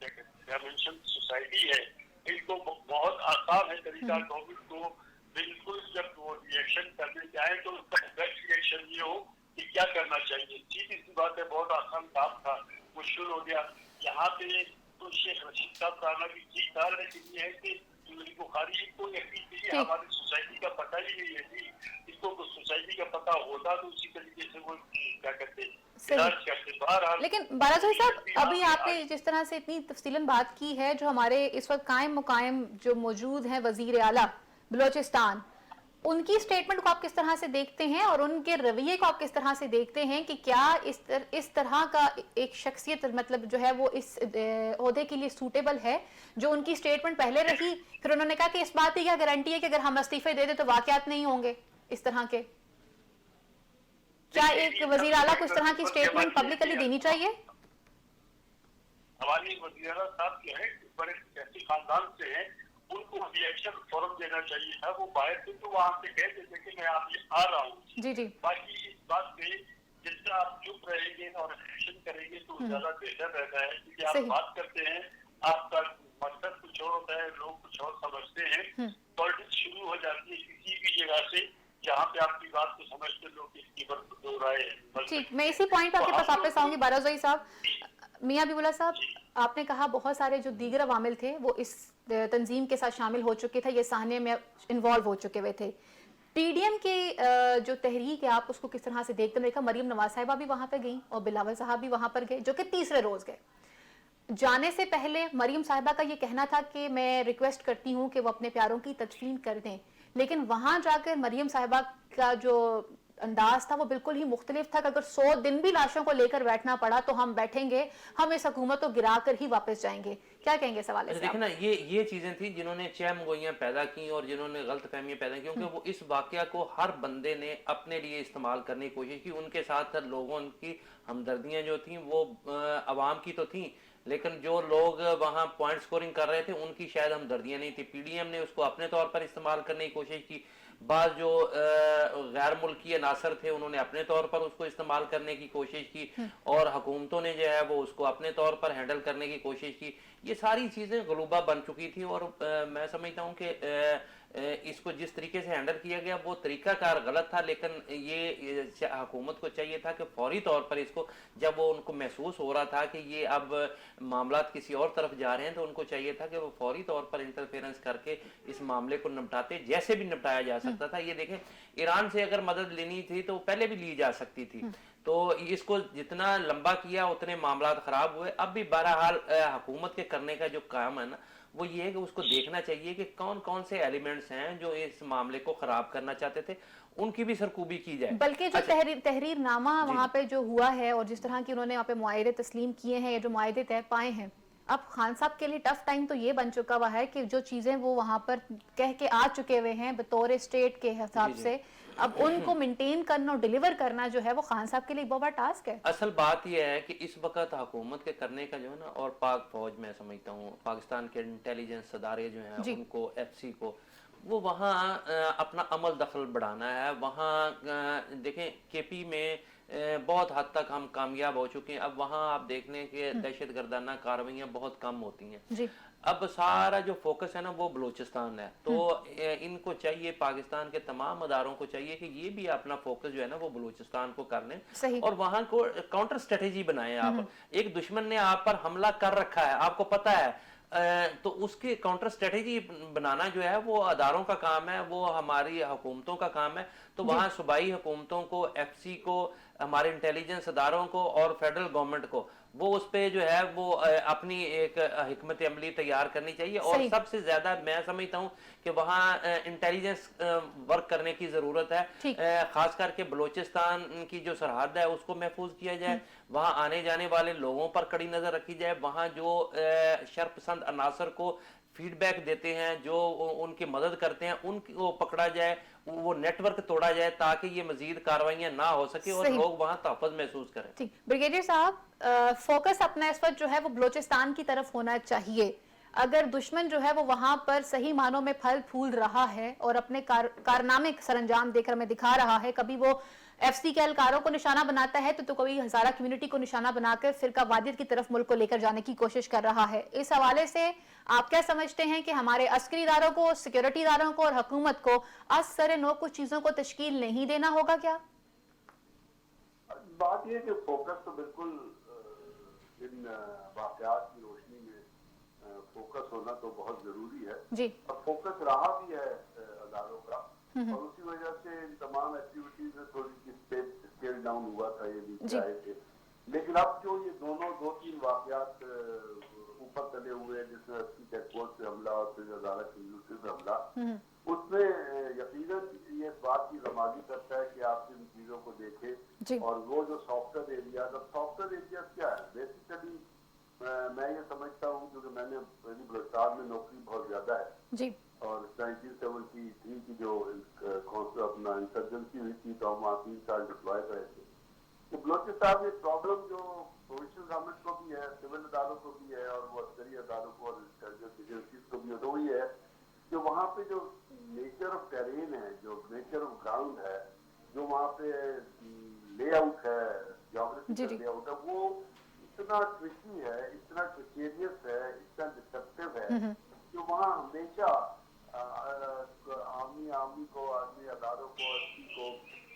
Speaker 2: डायमेंशन सोसाइटी है, इनको बहुत आसान है तरीका गवर्नमेंट को बिल्कुल जब वो रिएक्शन करने जाए तो उसका बेस्ट रिएक्शन ये हो कि क्या करना चाहिए। सीधी सी बात है, बहुत आसान काम था, मुश्किल हो गया। यहाँ पे तो शेख रशीद साहब का आना भी ठीक था, लेकिन ये है कि बुखारी को हमारी सोसाइटी का पता ही नहीं है जी। इसको तो सोसाइटी का पता होता तो उसी तरीके से वो क्या करते हैं।
Speaker 1: लेकिन बाराजोई साहब, अभी आपने जिस तरह से इतनी तफसीलन बात की है, जो हमारे इस वक्त कायम मुकायम जो मौजूद हैं वजीर आला बलोचिस्तान, उनकी स्टेटमेंट को आप किस तरह से देखते हैं और उनके रवैये को आप किस तरह से देखते हैं कि क्या इस तरह का एक शख्सियत मतलब जो है वो इस ओहदे के लिए सूटेबल है? जो उनकी स्टेटमेंट पहले रही, फिर उन्होंने कहा कि इस बात की क्या गारंटी है कि अगर हम इस्तीफे दे दें तो वाकयात नहीं होंगे इस तरह के। क्या एक वजीर आला को इस तरह की स्टेटमेंट पब्लिकली देनी चाहिए?
Speaker 2: हमारी वजीर आला साहब जो है बड़े सियासी खानदान से हैं, उनको रिएक्शन फौरन देना चाहिए था। वो बाहर से तो वहाँ से कह देते कि मैं आप आ रहा हूँ जी। बाकी इस बात पे जितना आप चुप रहेंगे और रिएक्शन करेंगे तो ज्यादा बेहतर रहता है, क्योंकि आप बात करते हैं, आपका मकसद कुछ और होता है, लोग कुछ और समझते हैं। पॉलिटिक्स शुरू हो जाती है किसी भी जगह से जहाँ पे आपकी बात को समझते लोग इसकी पर दो राय है।
Speaker 1: ठीक, मैं इसी पॉइंट पर आपके पास वापस आऊंगी बाराजोई साहब। मियां हबीबुल्लाह साहब, आपने कहा बहुत सारे जो दीगर अवामिल थे वो इस तंजीम के साथ शामिल हो चुके थे, ये साहने में इन्वॉल्व हो चुके हुए थे। पीडीएम के जो तहरीक है, आप उसको किस तरह से देखते हैं? देखा मरियम नवाज साहिबा भी वहां पर गई और बिलावल साहब भी वहां पर गए, जो कि तीसरे रोज गए। जाने से पहले मरियम साहिबा का ये कहना था कि मैं रिक्वेस्ट करती हूँ कि वो अपने प्यारों की तदफीन कर दें, लेकिन वहां जाकर मरियम साहिबा का जो अंदाज था वो बिल्कुल ही मुख्तलिफ था कि अगर 100 दिन भी लाशों को लेकर बैठना पड़ा तो हम बैठेंगे, हम इस हुकूमत को गिरा कर ही वापस जाएंगे। क्या कहेंगे इस हवाले
Speaker 3: अच्छा
Speaker 1: से
Speaker 3: देखिए
Speaker 1: आप?
Speaker 3: ना, ये चीजें थी जिन्होंने चहमगोइयां पैदा की और जिन्होंने गलत फहमियां पैदा की, क्योंकि वो इस वाकया को हर बंदे ने अपने लिए इस्तेमाल करने की कोशिश की। उनके साथ लोगों की हमदर्दियां जो थी वो अवाम की तो थी, लेकिन जो लोग वहां पॉइंट स्कोरिंग कर रहे थे उनकी शायद हमदर्दियां नहीं थी। पीडीएम ने उसको अपने तौर पर इस्तेमाल करने की कोशिश की। बाद जो गैर मुल्की अनासर थे उन्होंने अपने तौर पर उसको इस्तेमाल करने की कोशिश की, और हुकूमतों ने जो है वो उसको अपने तौर पर हैंडल करने की कोशिश की। ये सारी चीज़ें गलूबा बन चुकी थी, और मैं समझता हूँ कि इसको जिस तरीके से हैंडल किया गया वो तरीकाकार गलत था। लेकिन ये हुकूमत को चाहिए था कि फौरी तौर पर इसको, जब वो उनको महसूस हो रहा था कि ये अब मामलात किसी और तरफ जा रहे हैं, तो उनको चाहिए था कि वो फौरी तौर पर इंटरफेरेंस करके इस मामले को निपटाते, जैसे भी निपटाया जा सकता था। ये देखें, ईरान से अगर मदद लेनी थी तो पहले भी ली जा सकती थी, तो इसको जितना लंबा किया उतने मामलात खराब हुए। अब भी बहरहाल हुकूमत के करने का जो काम है ना, वो ये है कि उसको देखना चाहिए कि कौन कौन से एलिमेंट्स हैं जो इस मामले को खराब करना चाहते थे, उनकी भी सरकूबी की जाए।
Speaker 1: बल्कि जो
Speaker 3: अच्छा,
Speaker 1: तहरीरनामा
Speaker 3: जी
Speaker 1: वहां पे जो हुआ है और जिस तरह की उन्होंने वहां पे मुआहदे तस्लीम किए हैं या जो मुआहदे तय पाए हैं, अब खान साहब के लिए टफ टाइम तो ये बन चुका हुआ है कि जो चीजें वो वहां पर कह के आ चुके हुए हैं बतौर स्टेट के हिसाब
Speaker 3: जी
Speaker 1: से, अब उनको मेंटेन करना और डिलीवर करना जो है वो खान साहब के लिए बहुत बड़ा टास्क है।
Speaker 3: असल बात यह है कि इस वक्त हुकूमत के करने का जो है ना, और पाक फौज, मैं समझता हूँ पाकिस्तान के इंटेलिजेंस अदारे जो हैं
Speaker 1: जी
Speaker 3: उनको, एफसी को, वो वहाँ अपना अमल दखल बढ़ाना है। वहाँ देखें, केपी में बहुत हद तक हम कामयाब हो चुके हैं। अब वहाँ आप देख लें कि दहशत गर्दाना कार्रवाइयाँ बहुत कम होती हैं।
Speaker 1: जी
Speaker 3: अब सारा जो फोकस है ना वो बलूचिस्तान है, तो इनको चाहिए, पाकिस्तान के तमाम अदारों को चाहिए कि ये भी अपना फोकस जो है ना वो बलूचिस्तान को कर लें,
Speaker 1: सही।
Speaker 3: और वहां को काउंटर स्ट्रेटेजी बनाएं। आप, एक दुश्मन ने आप पर हमला कर रखा है, आपको पता है, तो उसकी काउंटर स्ट्रेटेजी बनाना जो है वो अदारों का काम है, वो हमारी हुकूमतों का काम है। तो वहाँ सूबाई हुकूमतों को, एफसी को, हमारे इंटेलिजेंस अदारों को और फेडरल गवर्नमेंट को वो उस पे जो है वो अपनी एक हिकमत अमली तैयार करनी चाहिए। और
Speaker 1: सही।
Speaker 3: सबसे ज्यादा मैं समझता हूँ कि वहाँ इंटेलिजेंस वर्क करने की जरूरत
Speaker 1: ठीक।
Speaker 3: है। खास करके बलूचिस्तान की जो सरहद है उसको महफूज किया जाए, वहाँ आने जाने वाले लोगों पर कड़ी नजर रखी जाए, वहाँ जो शरपसंद अनासर को फीडबैक देते हैं, जो उनकी मदद करते हैं, उनको पकड़ा जाए, वो नेटवर्क तोड़ा जाए, ताकि ये मजीद कार्रवाइयां ना हो सके और
Speaker 1: सही।
Speaker 3: लोग वहां तहफ़्फ़ुज़ महसूस करें।
Speaker 1: ठीक, ब्रिगेडियर साहब, फोकस अपना इस वक्त जो है वो बलूचिस्तान की तरफ होना चाहिए। अगर दुश्मन जो है वो वहां पर सही मानों में फल फूल रहा है और अपने कारनामे सरंजाम देकर हमें दिखा रहा है, कभी वो एफसी के एहलकारों को निशाना बनाता है तो कभी हजारा कम्युनिटी को निशाना बनाकर फिरका वादियत की तरफ मुल्क को लेकर जाने की कोशिश कर रहा है, इस हवाले से आप क्या समझते हैं कि हमारे अस्करी इदारों को, सिक्योरिटी इदारों को और हुकूमत को असर नो कुछ चीजों को तश्कील नहीं देना होगा क्या?
Speaker 4: बात यह कि फोकस तो बिल्कुल इन वाकयात की रोशनी में फोकस होना तो बहुत जरूरी है
Speaker 1: जी
Speaker 4: और फोकस रहा भी है अदारों का, और उसी वजह से इन तमाम एक्टिविटीज में थोड़ी सी स्केल डाउन हुआ था, ये नीचे आए थे। लेकिन अब जो ये दो तीन वाकयात ऊपर चले हुए हैं, जिसमें अस्सी चेकपोस्ट पे हमला और फिर हजारा कम्युनिटी पे हमला, उसमें यकीनन ये इस बात की रमाजी करता है कि आप इन चीजों को देखें। और वो जो सॉफ्टवेयर एरिया, सॉफ्टवेयर एरिया क्या है बेसिकली, मैं ये समझता हूँ, क्योंकि मैंने मेरी बलूचिस्तान में नौकरी बहुत ज्यादा है
Speaker 1: जी
Speaker 4: और 1973 की जो अपना इंसर्जेंसी हुई थी तो हम वहाँ 3 साल डिप्लॉय रहे थे। तो बलूचिस्तान में प्रॉब्लम जो प्रोविंशियल गवर्नमेंट को भी है, सिविल अदारों को भी है और वो अस्करी अदारों को और इंटेलिजेंस एजेंसीज को भी है, तो वही है जो वहाँ पे जो नेचर ऑफ टेरेन है, जो नेचर ऑफ ग्राउंड है, जो वहाँ पे लेआउट है, ज्योग्राफिकल लेआउट है, वो इतना ट्रिकी है, इतना प्रिकेरियस है, इतना डिस्ट्रक्टिव है कि वहाँ हमेशा आर्मी को, आर्मी अदारों को, एसपी को,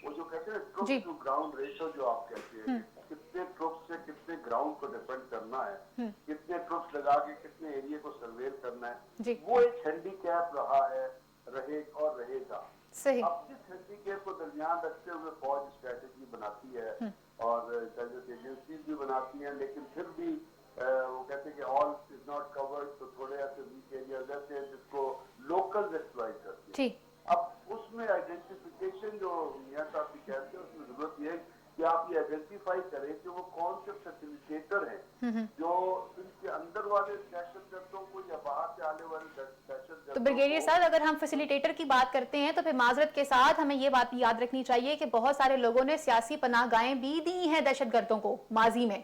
Speaker 4: वो जो कहते हैं
Speaker 1: जी।
Speaker 4: ट्रुप टू ग्राउंड रेशो जो आप कहते हैं, कितने ट्रुप से कितने ग्राउंड को डिफेंड करना है, कितने ट्रुप्स लगा के कितने एरिया को सर्वे करना है,
Speaker 1: जी।
Speaker 4: वो एक हैंडीकैप रहा है, रहे और रहेगा।
Speaker 1: सही।
Speaker 4: अब जिस हैंडीकैप को दरमियान रखते हुए फौज स्ट्रेटेजी बनाती है और इंटेलिजेंस एजेंसीज भी बनाती हैं, लेकिन फिर भी वो कहते हैं कि ऑल इज नॉट कवर्ड, तो थोड़े ऐसे वीक एरियाज ऐसे हैं जिसको लोकल एक्सप्लॉइट करते हैं।
Speaker 1: ठीक।
Speaker 4: अब उसमें आइडेंटिफिकेशन जो मियां साहब भी कहते हैं, उसमें जरूरत यह है कि आप ये आइडेंटिफाई करें कि वो कौन से फैसिलिटेटर हैं जो इनके अंदर वाले दहशतगर्दों को या बाहर से आने वाले दहशतगर्दों
Speaker 1: तो ब्रिगेडियर
Speaker 4: को।
Speaker 1: साहब, अगर हम फैसिलिटेटर की बात करते हैं तो फिर माजरत के साथ हमें ये बात भी याद रखनी चाहिए कि बहुत सारे लोगों ने सियासी पनाहगाहें भी दी हैं दहशतगर्दों को माजी में।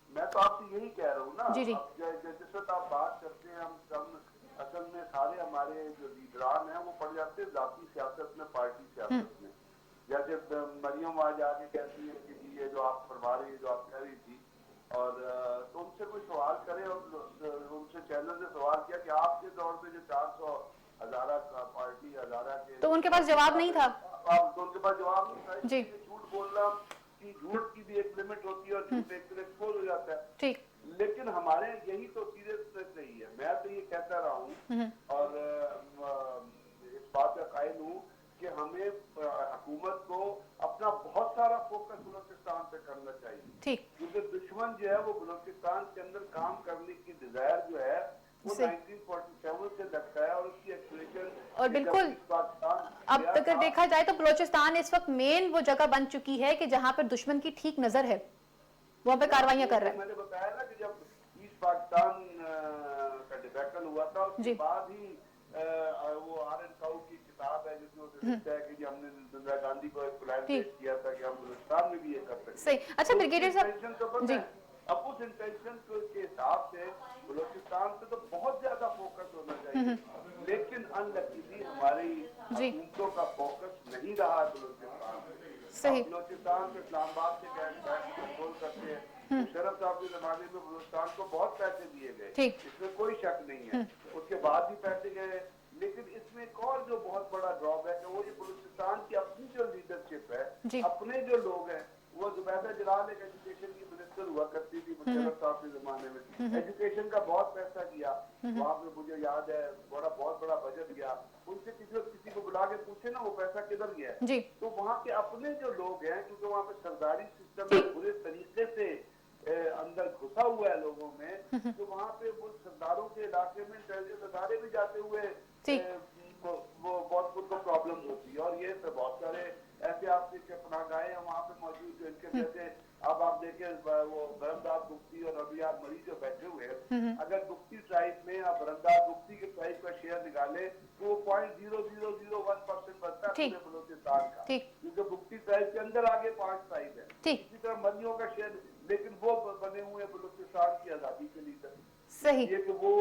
Speaker 4: मैं तो आपसे यही कह रहा हूँ ना,
Speaker 1: जी, जी।
Speaker 4: अब जिस वक्त आप बात करते हैं, हम असल में सारे हमारे जो लीडरान हैं वो पड़ जाते हैं जाती सियासत में, पार्टी सियासत में। जैसे मरियम आज आके कहती है कि जी ये जो आप फरमा रही है, जो आप कह रही थी, और तो उनसे कोई सवाल करे, और उनसे चैनल ने सवाल किया कि आपके दौर में जो 400 हजारा का पार्टी हजारा के,
Speaker 1: तो उनके पास जवाब नहीं था।
Speaker 4: आप तो उनके पास जवाब नहीं था।
Speaker 1: जी।
Speaker 4: झूठ बोलना कि झूठ की भी एक लिमिट होती है और झूठ एक तरह एक्सपोज हो जाता है।
Speaker 1: ठीक।
Speaker 4: लेकिन हमारे यही तो सीरियसनेस रही है। मैं तो ये कहता रहा हूँ और इस बात का कायल हूँ कि हमें हुकूमत को अपना बहुत सारा फोकस बलूचिस्तान पे करना चाहिए।
Speaker 1: ठीक।
Speaker 4: क्योंकि दुश्मन जो है वो बलूचिस्तान के अंदर काम करने की डिजायर जो है वो 1947 से लगता है, और उसकी एक्सप्रेशन
Speaker 1: और बिल्कुल अब अगर देखा जाए तो बलूचिस्तान इस वक्त मेन वो जगह बन चुकी है कि जहां पर दुश्मन की ठीक नजर है, वहां पे कार्रवाइयां कर रहे हैं।
Speaker 4: मैंने बताया ना कि जब ईस्ट पाकिस्तान का डिफेक्शन हुआ था, उसके बाद ही वो आर.एन. काऊ की किताब है जिसमें उसे लिखता है कि हमने इंदिरा गांधी को एक प्लान पेश किया था कि हम बलूचिस्तान में भी ये कर सकते हैं।
Speaker 1: सही। अच्छा ब्रिगेडियर साहब जी,
Speaker 4: अब उस इंटेंशन के हिसाब से बलूचिस्तान पे तो बहुत ज्यादा फोकस होना चाहिए, लेकिन अनलकीली हमारी हुकूमतों का फोकस नहीं रहा बलूचिस्तान पे।
Speaker 1: सही।
Speaker 4: बलूचिस्तान से इस्लामाबाद से गैस कंट्रोल करते हैं। मुशर्रफ साहब के जमाने में बलूचिस्तान को बहुत पैसे दिए गए, इसमें कोई शक नहीं है, उसके बाद भी पैसे गए। लेकिन इसमें एक और जो बहुत बड़ा ड्रॉबैक है वो ये बलूचिस्तान की अपनी जो लीडरशिप है, अपने जो लोग हैं, वो जुबैदा जलाल एक एजुकेशन की मिनिस्टर हुआ करती थी मुशर्रफ साहब के जमाने में, एजुकेशन का बहुत पैसा दिया वहाँ पे, मुझे याद है बहुत बड़ा बजट गया। उनसे किसी को बुला के पूछे ना वो पैसा किधर गया, तो वहाँ के अपने जो लोग हैं, क्योंकि वहाँ पे सरदारी सिस्टम पूरे तरीके से अंदर घुसा हुआ है लोगों में, तो वहाँ पे वो सरदारों के इलाके में इंटेलिजेंस अदारे भी जाते हुए वो बहुत उनको प्रॉब्लम होती है। और ये बहुत सारे ऐसे आपके पनाहगाहें हैं वहाँ पे मौजूद जो इनके जैसे, अब आप देखें वो बरमदाद गुप्ती और अभी आप मरीज जो बैठे हुए हैं, अगर गुप्ती ट्राइब में आप बरमदाद गुप्ती के ट्राइब का शेयर निकाले तो वो 0.0001% बनता है पूरे बलूचिस्तान का, क्योंकि गुप्ती ट्राइब के अंदर आगे 5 ट्राइब है। इसी तरह मरियों का शेयर, लेकिन वो बने हुए बलूचिस्तान की आजादी के लिए।
Speaker 1: सही।
Speaker 4: ये कि वो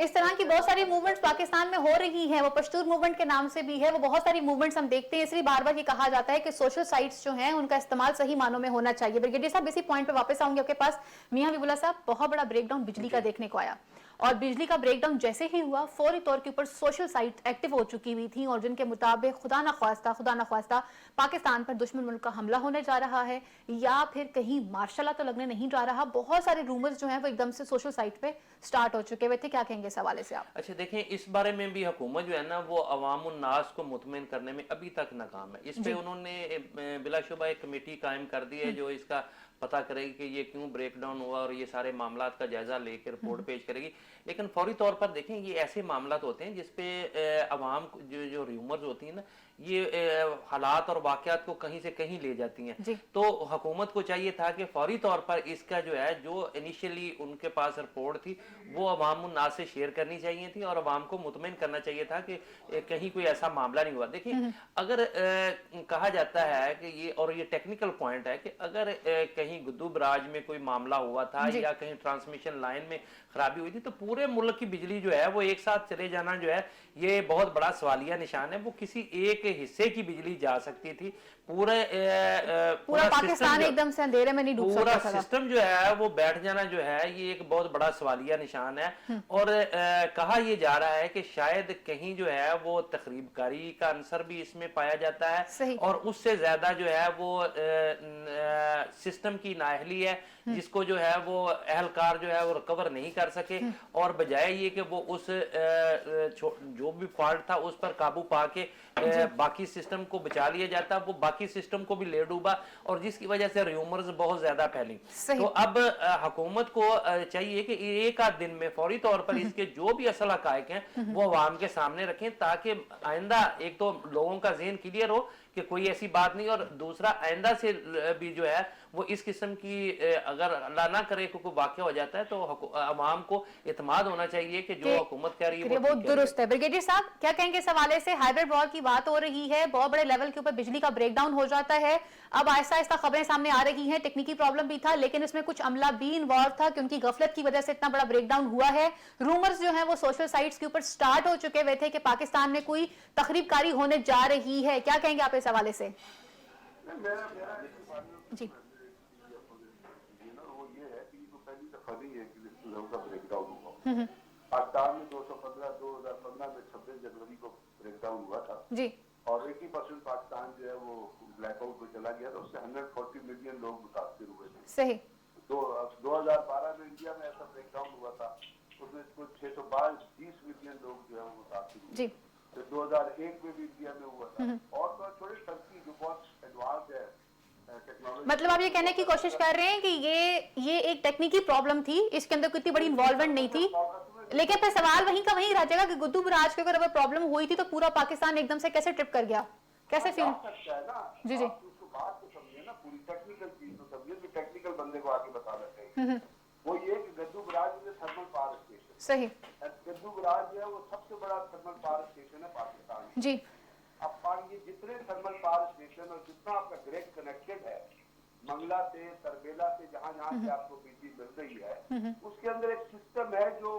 Speaker 1: इस तरह की बहुत सारी मूवमेंट्स पाकिस्तान में हो रही हैं, वो पश्तून मूवमेंट के नाम से भी है, वो बहुत सारी मूवमेंट्स हम देखते हैं। इसलिए बार बार ये कहा जाता है कि सोशल साइट्स जो हैं उनका इस्तेमाल सही मानों में होना चाहिए। ब्रिगेडियर साहब इसी पॉइंट पे वापस आऊंगे आपके पास। मियां हबीबुल्लाह साहब, बहुत बड़ा ब्रेकडाउन बिजली का देखने को आया, और बिजली का ब्रेकडाउन जैसे ही हुआ फौरी तौर के ऊपर सोशल साइट एक्टिव हो चुकी हुई थी, और जिनके मुताबिक खुदा न ख्वास्ता पाकिस्तान पर दुश्मन मुल्क का हमला होने जा रहा है, या फिर कहीं मार्शल लॉ तो लगने नहीं जा रहा। बहुत सारे रूमर्स जो हैं वो एकदम से सोशल साइट पे स्टार्ट हो चुके हुए थे। क्या कहेंगे इस हवाले से आप?
Speaker 3: अच्छा देखें, इस बारे में भी हुकूमत जो है ना वो अवामुन नास को मुतमिन करने में अभी तक नाकाम है। इस पे उन्होंने बिलाशुबा एक कमेटी कायम कर दी है जो इसका पता करेगी कि ये क्यों ब्रेकडाउन हुआ, और ये सारे मामलात का जायजा लेकर रिपोर्ट पेश करेगी। लेकिन फौरी तौर पर देखें, ये ऐसे मामलात होते हैं जिसपे अवाम जो र्यूमर्स होती हैं ना, ये हालात और वाकयात को कहीं से कहीं ले जाती हैं। तो हुकूमत को चाहिए था कि फौरी तौर पर इसका जो है, जो इनिशियली उनके पास रिपोर्ट थी वो अवामुन नास से शेयर करनी चाहिए थी, और अवाम को मुतमिन करना चाहिए था कि कहीं कोई ऐसा मामला नहीं हुआ। देखिए, अगर कहा जाता है कि ये, और ये टेक्निकल पॉइंट है कि अगर कहीं गुद्दू बराज में कोई मामला हुआ था या कहीं ट्रांसमिशन लाइन में खराबी हुई थी, तो पूरे मुल्क की बिजली जो है वो एक साथ चले जाना जो है ये बहुत बड़ा सवालिया निशान है। वो किसी एक के हिस्से की बिजली जा सकती थी। पूरा
Speaker 1: पूरा पाकिस्तान एकदम से अंधेरे में नहीं डूब
Speaker 3: पूरा
Speaker 1: सकता था।
Speaker 3: सिस्टम जो है वो बैठ जाना जो है ये एक बहुत बड़ा सवालिया निशान है। और कहा यह जा रहा है कि शायद कहीं जो है वो तखरीबकारी का अंसर भी इसमें पाया जाता है, और उससे ज्यादा जो है वो सिस्टम की नाअहली है, जिसको जो है वो अहलकार जो है वो रिकवर नहीं कर सके, और बजाय ये कि वो उस जो भी फॉल्ट था उस पर काबू पा के बाकी सिस्टम को बचा लिया जाता, वो बाकी सिस्टम को भी ले डूबा, और जिसकी वजह से र्यूमर्स बहुत ज्यादा फैली। तो अब हुकूमत को चाहिए कि एक आध दिन में फौरी तौर पर इसके जो भी असल हकायक हैं वो अवाम के सामने रखें, ताकि आइंदा एक तो लोगों का ज़हन क्लियर हो कि कोई ऐसी बात नहीं, और दूसरा आइंदा से भी जो है वो इस किस्म की अगर अल्लाह ना करे कोई वाक़या हो जाता है तो अवाम को इत्मीनान होना चाहिए कि जो हुकूमत कह रही है
Speaker 1: वो दुरुस्त है। ब्रिगेडियर साहब क्या कहेंगे इस हवाले से? हाइब्रिड वॉर की बात हो रही है, बहुत बड़े लेवल के ऊपर बिजली का ब्रेकडाउन हो जाता है, अब आहिस्ता आहिस्ता खबरें सामने आ रही हैं, टेक्निकल प्रॉब्लम भी था, लेकिन इसमें कुछ अमला भी इन्वॉल्व था कि उनकी गफलत की वजह से इतना बड़ा ब्रेकडाउन हुआ है। रूमर्स जो है वो सोशल साइट्स के ऊपर स्टार्ट हो चुके हुए थे कि पाकिस्तान में कोई तखरीबकारी होने जा रही है, क्या कहेंगे आप इस हवाले से? जी
Speaker 4: पाकिस्तान में 215 2015 में 26 जनवरी को ब्रेकडाउन हुआ था
Speaker 1: जी,
Speaker 4: और 80% पाकिस्तान जो है वो ब्लैकआउट में चला गया था, उससे 140 मिलियन लोग मुतासिर हुए थे।
Speaker 1: सही।
Speaker 4: 2012 में इंडिया में ऐसा ब्रेकडाउन हुआ था, उसमें कुछ 620 मिलियन लोग जो है वो मुतासिर हुए।
Speaker 1: जी,
Speaker 4: तो 2001 में भी इंडिया में हुआ था। और तो छोटी टर्की जो बहुत एडवांस है टेक्नोलॉजी,
Speaker 1: मतलब आप ये कहने की कोशिश कर रहे हैं कि ये एक टेक्निकल प्रॉब्लम थी, इसके अंदर कोई इतनी बड़ी इन्वॉल्वमेंट नहीं थी, लेकिन फिर सवाल वहीं का वहीं रह जाएगा कि गुद्दू बराज के अगर प्रॉब्लम हुई थी तो पूरा पाकिस्तान एकदम से कैसे ट्रिप कर गया, कैसे फील?
Speaker 4: सकता है ना।
Speaker 1: जी जी,
Speaker 4: उसको बात तो समझिए ना, पूरी टेक्निकल चीज तो समझिए, कि टेक्निकल बंदे को आगे बताना चाहिए। वो ये कि गद्दू बराज में थर्मल पावर स्टेशन,
Speaker 1: सही,
Speaker 4: गद्दू बराज जो है वो सबसे बड़ा थर्मल पावर स्टेशन है पाकिस्तान में।
Speaker 1: जी,
Speaker 4: अब पानी जितने थर्मल पावर स्टेशन और जितना आपका ग्रिड कनेक्टेड है मंगला से तरबेला से जहां जहां से आपको बिजली मिल रही है, उसके अंदर एक सिस्टम है जो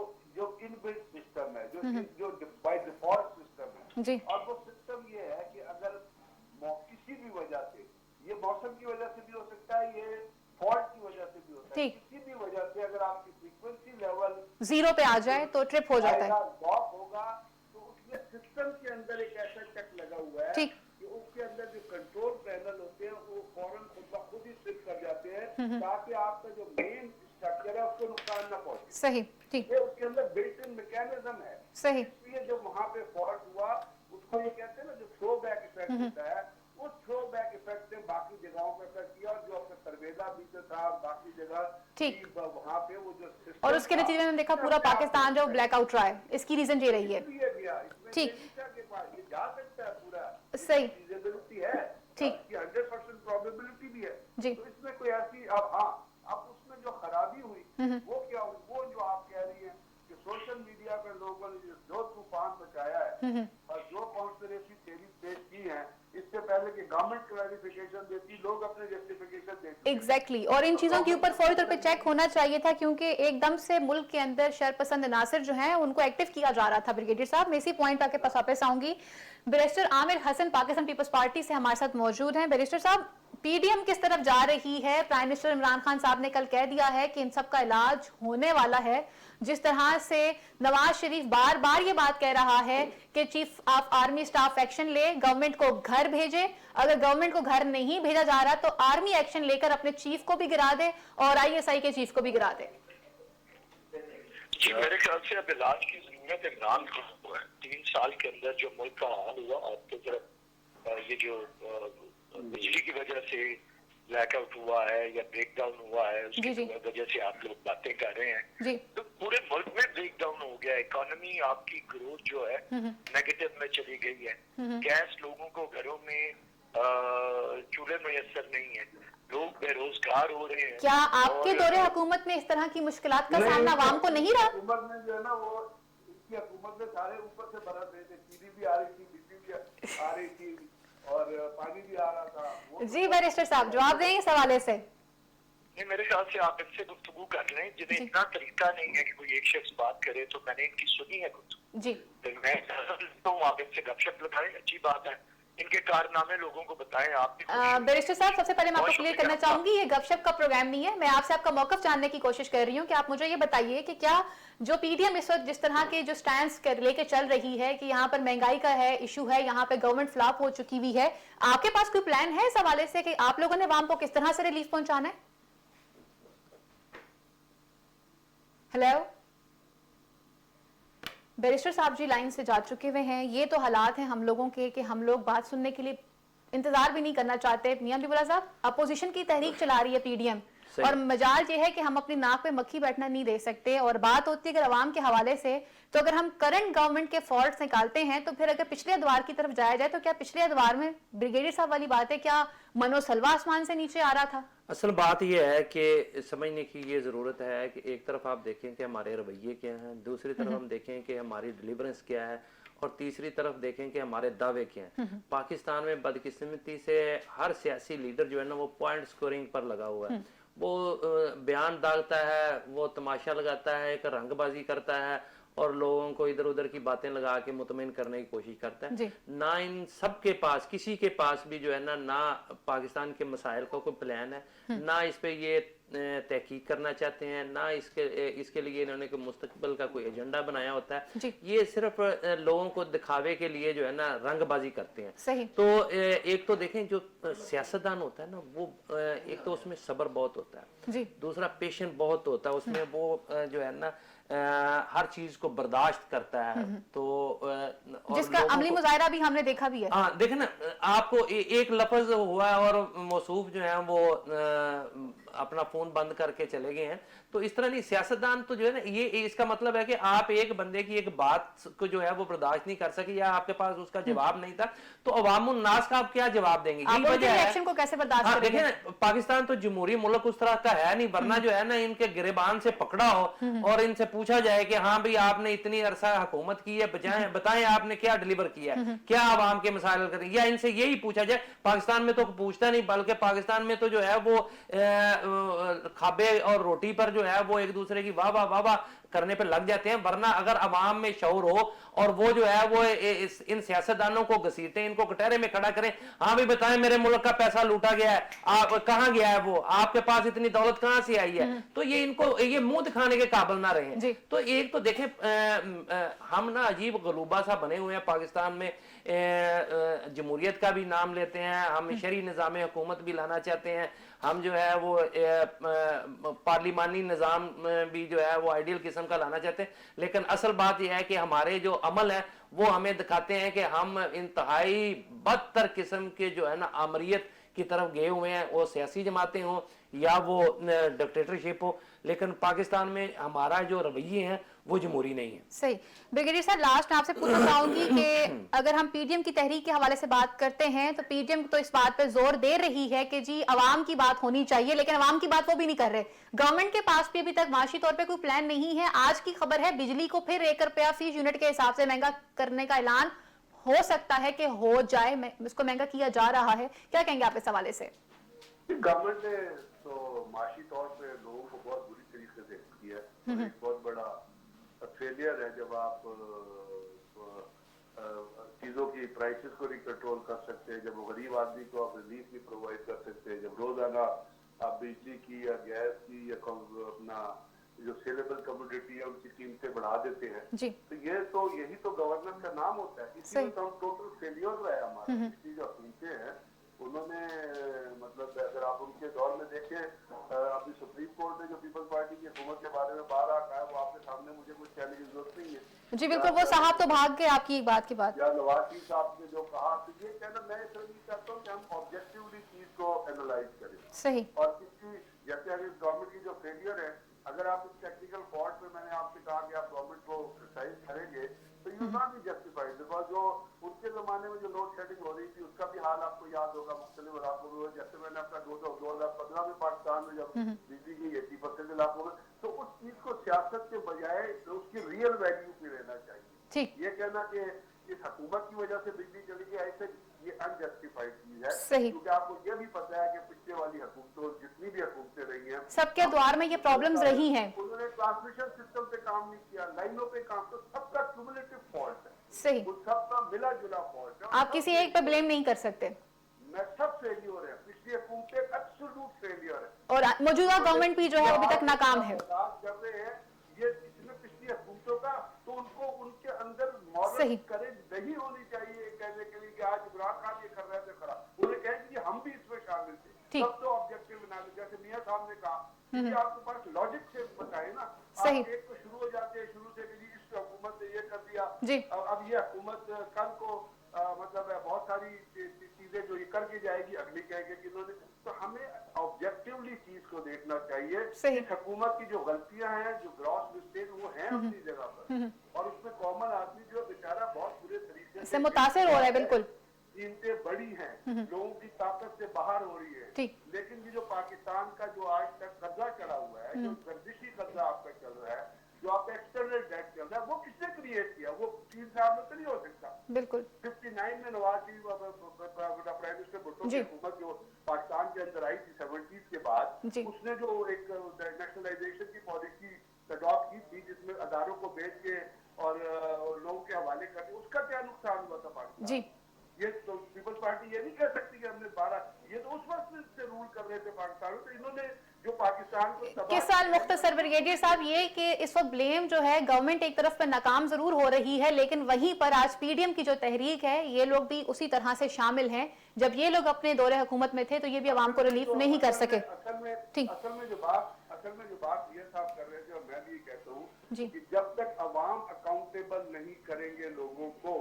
Speaker 4: इनबिल्ट सिस्टम है, जो बाय डिफॉल्ट सिस्टम है।
Speaker 1: जी,
Speaker 4: और वो सिस्टम ये है कि अगर किसी भी वजह से, ये मौसम की वजह से भी हो सकता है, ये फॉल्ट की वजह से भी होता है, किसी भी वजह से अगर आपकी फ्रीक्वेंसी लेवल
Speaker 1: जीरो पे आ जाए तो ट्रिप हो जाता है।
Speaker 4: ड्रॉप होगा, तो उसमें सिस्टम के अंदर एक ऐसा चक लगा हुआ है
Speaker 1: ठीक,
Speaker 4: कि उसके अंदर जो कंट्रोल पैनल होते हैं वो फौरन खुद ही ट्रिप कर जाते हैं, ताकि आपका जो मेन स्ट्रक्चर है उसको नुकसान न पहुंचे।
Speaker 1: सही, ठीक,
Speaker 4: ये उसके अंदर बिल्ट इन मैकेनिज्म है।
Speaker 1: सही,
Speaker 4: इसलिए जब वहां पे फॉल्ट हुआ, उसको ये कहते हैं ना जो थ्रो बैक इफेक्ट होता है, उस थ्रो बैक इफेक्ट ने बाकी जगहों पर असर किया, और जो अपना तरबेला भी जो था बाकी जगह
Speaker 1: ठीक,
Speaker 4: वहां पे वो जो सिस्टम,
Speaker 1: और उसके नतीजे में हमने देखा पूरा पाकिस्तान जो ब्लैकआउट रहा है, इसकी रीजन ये रही है। ठीक,
Speaker 4: ये जा सकता है पूरा,
Speaker 1: सही,
Speaker 4: फीजिबिलिटी है,
Speaker 1: ठीक,
Speaker 4: 100% प्रोबेबिलिटी भी है
Speaker 1: जी,
Speaker 4: तो इसमें कोई ऐसी अब उसमें जो खराबी हुई वो क्या हुई, वो जो आप कह रही है कि सोशल मीडिया पर लोगों ने जो तूफान मचाया है और जो कॉन्स्पिरेसी थ्योरी पेश की है, इससे पहले कि गवर्नमेंट क्लैरिफिकेशन देती, लोग अपने जस्टिफिकेशन देते।
Speaker 1: एग्जैक्टली, और इन चीजों के ऊपर फौरी तौर पे चेक होना चाहिए था, क्योंकि एकदम से मुल्क के अंदर शरपसंद नासिर जो हैं उनको एक्टिव किया जा रहा था। ब्रिगेडियर साहब, मैं इसी पॉइंट आके वापस आऊंगी। Barrister Aamir Hasan Pakistan peoples party से हमारे साथ मौजूद हैं। बैरिस्टर साहब, पीडीएम किस तरफ जा रही है? प्राइम मिनिस्टर इमरान खान साहब ने कल कह दिया है कि इन सब का इलाज होने वाला है। जिस तरह से नवाज शरीफ बार बार ये बात कह रहा है कि chief of army staff action ले, गवर्नमेंट को घर भेजे, अगर गवर्नमेंट को घर नहीं भेजा जा रहा तो आर्मी एक्शन लेकर अपने चीफ को भी गिरा दे और आईएसआई के चीफ को भी गिरा दे।
Speaker 2: जी, मेरे ख्याल से अब इलाज की जरूरत इमरान खान को है। 3 साल के अंदर जो मुल्क का हाल हुआ, आपके तरफ ये जो बिजली की वजह से ब्लैकआउट हुआ है या ब्रेकडाउन हुआ है, उसकी वजह से आप लोग बातें कर रहे हैं, तो पूरे मुल्क में ब्रेकडाउन हो गया। इकोनॉमी आपकी ग्रोथ जो है नेगेटिव में चली गई है। गैस लोगों को घरों में चूल्हे मैसर नहीं है, लोग बेरोजगार हो रहे हैं।
Speaker 1: क्या आपके दौरे हुकूमत में इस तरह की मुश्किलात का सामना आवाम को नहीं रहा?
Speaker 4: हुकूमत में जो है ना, वो इसकी हुकूमत में सारे ऊपर से बरस रहे थे, चीनी भी आ रही थी, बिजली भी आ रही थी और पानी भी आ रहा था।
Speaker 1: जी बैरिस्टर साहब, जवाब दें इस हवाले से।
Speaker 2: नहीं, मेरे ख्याल से आप इनसे गुफ्तगू कर लें, जिन्हें इतना तरीका नहीं है कि कोई एक शख्स बात करे, तो मैंने इनकी सुनी है गुफ्तगू जी, तो मैं आप इनसे गपशप लगाएं, अच्छी बात है। इनके कारनामे लोगों को बताएं। आप भी
Speaker 1: बैरिस्टर साहब, सबसे पहले मैं आपको
Speaker 2: बहुत
Speaker 1: क्लियर
Speaker 2: शुक्रिया
Speaker 1: करना
Speaker 2: आपका।
Speaker 1: चाहूंगी, ये गपशप का प्रोग्राम नहीं है। मैं आपसे आपका मौकफ जानने की कोशिश कर रही हूँ कि आप मुझे ये बताइए कि क्या जो पीडीएम इस वक्त जिस तरह के जो स्टैंड्स लेके चल रही है कि यहाँ पर महंगाई का है इशू है, यहाँ पे गवर्नमेंट फ्लॉप हो चुकी हुई है, आपके पास कोई प्लान है इस हवाले से कि आप लोगों ने आवाम को किस तरह से रिलीफ पहुंचाना है? हेलो बैरिस्टर साहब जी लाइन से जा चुके हुए हैं। ये तो हालात हैं हम लोगों के कि हम लोग बात सुनने के लिए इंतजार भी नहीं करना चाहते। मियां बिबुला साहब, अपोजिशन की तहरीक चला रही है पीडीएम, और मजाल ये है कि हम अपनी नाक पे मक्खी बैठना नहीं दे सकते। और बात होती है अगर अवाम के हवाले से, तो अगर हम करंट गवर्नमेंट के फॉल्ट निकालते हैं तो फिर अगर पिछले अदवार की तरफ जाया जाए तो क्या पिछले अदवार में ब्रिगेडियर साहब वाली बात है, क्या मनोसलवा आसमान से नीचे आ रहा था?
Speaker 3: असल बात यह है कि समझने की ये ज़रूरत है कि एक तरफ आप देखें कि हमारे रवैये क्या हैं, दूसरी तरफ हम देखें कि हमारी डिलीवरेंस क्या है, और तीसरी तरफ देखें कि हमारे दावे क्या हैं। पाकिस्तान में बदकिस्मती से हर सियासी लीडर जो है ना वो पॉइंट स्कोरिंग पर लगा हुआ है। वो बयान डालता है, वो तमाशा लगाता है, एक रंगबाजी करता है और लोगों को इधर उधर की बातें लगा के मुतमिन करने की कोशिश करता है। ना इन सब के पास, किसी के पास भी जो है ना पाकिस्तान के मसाइल का कोई प्लान है, ना इस पे ये तहकीक करना चाहते हैं, ना इसके लिए इन्होंने कोई मुस्तकबिल का कोई एजेंडा बनाया होता है। ये सिर्फ लोगों को दिखावे के लिए जो है ना रंगबाजी करते हैं।
Speaker 1: सही।
Speaker 3: तो एक तो देखें जो सियासतदान होता है ना वो एक तो उसमें सब्र बहुत होता है
Speaker 1: जी।
Speaker 3: दूसरा पेशेंट बहुत होता है उसमें, वो जो है ना हर चीज को बर्दाश्त करता है। तो और
Speaker 1: जिसका अमली मुजाहरा भी हमने देखा भी है।
Speaker 3: हाँ देखे ना, आपको एक लफ्ज हुआ है और मौसूफ जो है वो अपना फोन बंद करके चले गए हैं। तो इस तरह नहीं, सियासतदान तो जो है ना, ये इसका मतलब है कि आप एक बंदे की एक बात को जो है वो बर्दाश्त नहीं कर सके या आपके पास उसका जवाब नहीं था, तो अवामुन नास का आप क्या जवाब देंगे?
Speaker 1: आप उनके रिएक्शन को कैसे बर्दाश्त करेंगे?
Speaker 3: देखिए ना, पाकिस्तान तो जमहूरी मुल्क उस तरह का है नहीं, वरना जो है ना इनके गिरेबान से पकड़ा हो और इनसे पूछा जाए कि हाँ भाई आपने इतनी अरसा हुकूमत की है, बताएं आपने क्या डिलीवर किया है, क्या आवाम के मसाइल करें, या इनसे यही पूछा जाए। पाकिस्तान में तो पूछता नहीं, बल्कि पाकिस्तान में तो जो है वो खाबे और रोटी पर जो है वो एक दूसरे की वाह वाह वाह वाह करने पे लग जाते हैं। वरना अगर अवाम में शऊर हो और वो जो है वो इन सियासतदानों को घसीटें, इनको कटहरे में खड़ा करें, हाँ भी बताएं मेरे मुल्क का पैसा लूटा गया है, आप कहां गया है, वो आपके पास इतनी दौलत कहां से आई है, तो ये इनको ये मुंह दिखाने के काबिल ना रहे। तो एक तो देखें हम ना अजीब गलूबा सा बने हुए हैं पाकिस्तान में, जमहूरियत का भी नाम लेते हैं, हम शरी निज़ाम हुकूमत भी लाना चाहते हैं, हम जो है वो पार्लिमानी निज़ाम भी जो है वो आइडियल किस्म का लाना चाहते हैं। लेकिन असल बात यह है कि हमारे जो अमल है वो हमें दिखाते हैं कि हम इंतहाई बदतर किस्म के जो है ना आमरीत की तरफ गए हुए हैं, वो सियासी जमातें हों या वो डिक्टेटरशिप हो। लेकिन पाकिस्तान में हमारा जो रवैये हैं वो जमहूरी नहीं है।
Speaker 1: सही। ब्रिगेडियर साहब, लास्ट आपसे पूछना चाहूंगी कि अगर हम पीडीएम की तहरीक के हवाले से बात करते हैं तो पीडीएम तो इस बात पे जोर दे रही है कि जी अवाम की बात होनी चाहिए, लेकिन अवाम की बात वो भी नहीं कर रहे। गवर्नमेंट के पास भी अभी तक माशी तौर पे कोई प्लान नहीं है। आज की खबर है बिजली को फिर 1 रुपया फीस यूनिट के हिसाब से महंगा करने का ऐलान हो सकता है कि हो जाए, इसको महंगा किया जा रहा है। क्या कहेंगे आप इस हवाले से?
Speaker 4: गवर्नमेंट ने तो माशी तौर पे लोगों को बहुत बुरी तरीके से किया है। एक बहुत बड़ा फेलियर है जब आप चीजों की प्राइसेस को नहीं कंट्रोल कर सकते, जब वो गरीब आदमी को आप रिलीफ नहीं प्रोवाइड कर सकते, जब रोजाना आप बिजली की या गैस की या अपना जो सेलेबल कमोडिटी है उनकी कीमतें बढ़ा देते हैं। तो यही तो गवर्नेंस का नाम होता है। इसलिए तो हम टोटल फेलियर रहा है हमारा। इसकी जो हुकूमतें हैं उन्होंने मतलब अगर आप उनके दौर में देखें, अभी सुप्रीम कोर्ट ने जो पीपल्स पार्टी की हुकूमत के बारे में बार कहा है वो आपके सामने मुझे कुछ कहने की जरूरत नहीं है।
Speaker 1: जी बिल्कुल, वो साहब तो भाग गए आपकी एक बात की बात।
Speaker 4: या नवाज शरीफ साहब ने जो कहा, तो ये कहना मैं इसलिए नहीं चाहता हूँ कि हम ऑब्जेक्टिवली चीज को एनालाइज करें।
Speaker 1: सही।
Speaker 4: और इसकी जैसे अगर गवर्नमेंट की जो फेलियर है, अगर आप इस टेक्निकल फॉल्ट में मैंने आपसे कहा कि आप गवर्नमेंट को क्रिटिसाइज करेंगे तो you not be justified, because जो उनके जमाने में जो लोड शेडिंग हो रही थी उसका भी हाल आपको याद होगा मुख्तलिफ इलाकों में। जैसे मैंने अपना 2015 में पाकिस्तान में जब बिजली की 80% इलाकों में, तो उस चीज को सियासत के बजाय उसकी रियल वैल्यू पे रहना चाहिए। ये कहना कि इस हुकूमत की वजह से बिजली चली गई ऐसे, ये अनजस्टिफाइड चीज है।
Speaker 1: सही।
Speaker 4: क्योंकि आपको ये भी पता है कि पिछले वाली हुकूमतों जितनी भी हुकूमतें रही हैं
Speaker 1: सबके द्वार में ये प्रॉब्लम्स रही हैं।
Speaker 4: उन्होंने ट्रांसमिशन सिस्टम पे काम नहीं किया, लाइनों पे काम, तो सबका क्यूमुलेटिव फॉल्ट है।
Speaker 1: सही।
Speaker 4: उन सबका मिला जुला फौज है।
Speaker 1: आप किसी एक पे ब्लेम नहीं कर सकते
Speaker 4: मैं सब फेलियर है, पिछली हुकूमतें एब्सोल्यूट फेलियर है
Speaker 1: और मौजूदा गवर्नमेंट भी जो है वो अभी तक नाकाम है।
Speaker 4: कर रहे हैं ये इसमें पिछली हुकूमतों का, तो उनको उनके अंदर मॉरल
Speaker 1: सही।
Speaker 4: करेज नहीं होनी चाहिए कहने के लिए कि आज इमरान खान ये कर रहे थे खराब। उन्हें कहें कि हम भी इसमें शामिल थे,
Speaker 1: ठीक।
Speaker 4: तब तो ऑब्जेक्टिव बना लो। जैसे मियां साहब ने कहा कि आपके पास लॉजिक से बताए ना,
Speaker 1: सही।
Speaker 4: आप एक तो शुरू हो जाते हैं शुरू से कि इस हुकूमत ने ये कर दिया,
Speaker 1: जी।
Speaker 4: अब ये हुकूमत कल को मतलब बहुत सारी चीजें जो ये करके जाएगी, अगली कहेंगे कि इन्होंने, तो हमें ऑब्जेक्टिवली चीज को देखना चाहिए।
Speaker 1: सही।
Speaker 4: इस हुकूमत की जो गलतियां हैं, जो ग्रॉस मिस्टेक, वो हैं अपनी जगह पर, और उसमें कॉमन आदमी जो बेचारा बहुत बुरे तरीके
Speaker 1: से मुतासिर हो रहा है। बिल्कुल
Speaker 4: कीमतें बड़ी हैं, लोगों की ताकत से बाहर हो रही है,
Speaker 1: ठीक।
Speaker 4: लेकिन ये जो पाकिस्तान का जो आज तक कर्जा चढ़ा हुआ है, जो गर्दिशी कर्जा आपका चल रहा है, जो आपका एक्सटर्नल डेट चल रहा है, वो किसने क्रिएट किया? वो 3 साल में तो नहीं हो सकता।
Speaker 1: बिल्कुल
Speaker 4: 59 में नवाज शरीफ प्राइम मिनिस्टर भुट्टो की हुकूमत जो पाकिस्तान के अंदर आई थी 70s के बाद,
Speaker 1: जी।
Speaker 4: उसने जो एक नेशनलाइजेशन की पॉलिसी अडॉप्ट की थी, जिसमें अदारों को बेच के और लोगों के हवाले करके, उसका क्या नुकसान हुआ था पाकिस्तान?
Speaker 1: जी।
Speaker 4: ये तो पीपल्स पार्टी ये नहीं कह सकती कि हमने 12, ये तो उस वक्त से रूल कर रहे थे पाकिस्तान में, तो इन्होंने जो पाकिस्तान को तबाह
Speaker 1: किस साल मुख्तसर ब्रिगेडियर साहब, ये कि इस वक्त ब्लेम जो है गवर्नमेंट एक तरफ पे नाकाम जरूर हो रही है, लेकिन वहीं पर आज पीडीएम की जो तहरीक है ये लोग भी उसी तरह से शामिल हैं। जब ये लोग अपने दौरे हुकूमत में थे तो ये भी आवाम को रिलीफ नहीं कर सके।
Speaker 4: असल में जो बात ये साहब कर रहे थे, और मैं भी कहता हूँ
Speaker 1: जी।
Speaker 4: कि जब तक अवाम अकाउंटेबल नहीं करेंगे लोगों को,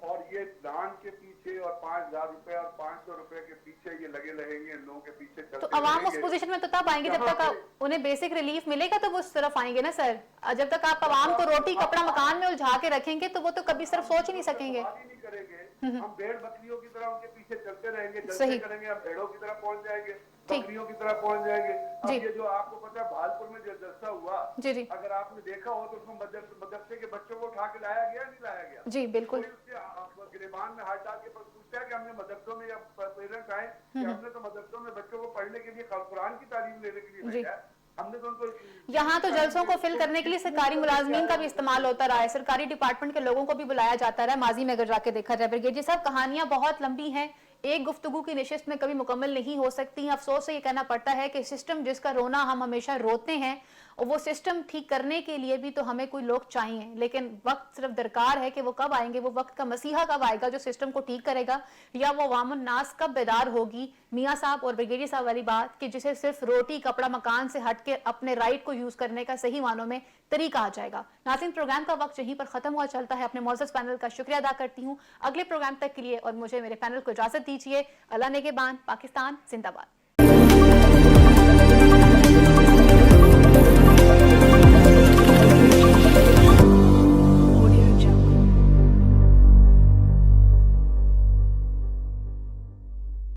Speaker 4: और ये दान के पीछे और 5,000 रुपए और 500 रुपए के पीछे ये लगे रहेंगे, इन लोगों के पीछे चलते
Speaker 1: तो अवाम उस
Speaker 4: रहेंगे,
Speaker 1: पोजीशन में तो तब आएंगे जब तक उन्हें बेसिक रिलीफ मिलेगा, तो वो उस तरफ आएंगे ना सर। जब तक आप अवाम को रोटी कपड़ा मकान में उलझा के रखेंगे तो वो तो कभी सिर्फ सोच ही नहीं सकेंगे।
Speaker 4: नहीं करेंगे, हम भेड़ बकरियों की तरह उनके पीछे चलते रहेंगे,
Speaker 1: सही।
Speaker 4: जलसे करेंगे, हम भेड़ों की तरह पहुंच जाएंगे,
Speaker 1: ठीक।
Speaker 4: बकरियों की तरह पहुंच जाएंगे। अब
Speaker 1: जी।
Speaker 4: ये जो आपको पता है भालपुर में जो जलसा हुआ,
Speaker 1: जी जी
Speaker 4: अगर आपने देखा हो तो उसमें मदरसे के बच्चों को उठा के लाया गया, नहीं लाया गया?
Speaker 1: जी बिल्कुल।
Speaker 4: कोई उसके गिरेबान में हाथ डाल के पूछता है कि हमने मदरसों में, या पेरेंट्स आए कि हमने तो मदरसों में बच्चों को पढ़ने के लिए कुरान की तालीम लेने के लिए भेजा है, हमने तो उनको
Speaker 1: यहाँ तो जलसों को फिल करने के लिए सरकारी मुलाजमीन का भी इस्तेमाल होता रहा है, सरकारी डिपार्टमेंट के लोगों को भी बुलाया जाता रहा है, माजी में अगर जाके देखा जाए। ब्रिगेडियर साहब, कहानियां बहुत लंबी हैं, एक गुफ्तगू की निशिस्त में कभी मुकम्मल नहीं हो सकती। अफसोस से ये कहना पड़ता है कि सिस्टम जिसका रोना हम हमेशा रोते हैं, और वो सिस्टम ठीक करने के लिए भी तो हमें कोई लोग चाहिए, लेकिन वक्त सिर्फ दरकार है कि वो कब आएंगे, वो वक्त का मसीहा कब आएगा जो सिस्टम को ठीक करेगा, या वो अवामुन नास कब बेदार होगी। मियाँ साहब और ब्रिगेडियर साहब वाली बात कि जिसे सिर्फ रोटी कपड़ा मकान से हट के अपने राइट को यूज करने का सही मानों में तरीका आ जाएगा। नाज़रीन, प्रोग्राम का वक्त यहीं पर खत्म हुआ चलता है। अपने मौजूद पैनल का शुक्रिया अदा करती हूँ। अगले प्रोग्राम तक के लिए और मुझे मेरे पैनल को इजाजत दीजिए। अल्लाह नेगेबान, पाकिस्तान जिंदाबाद।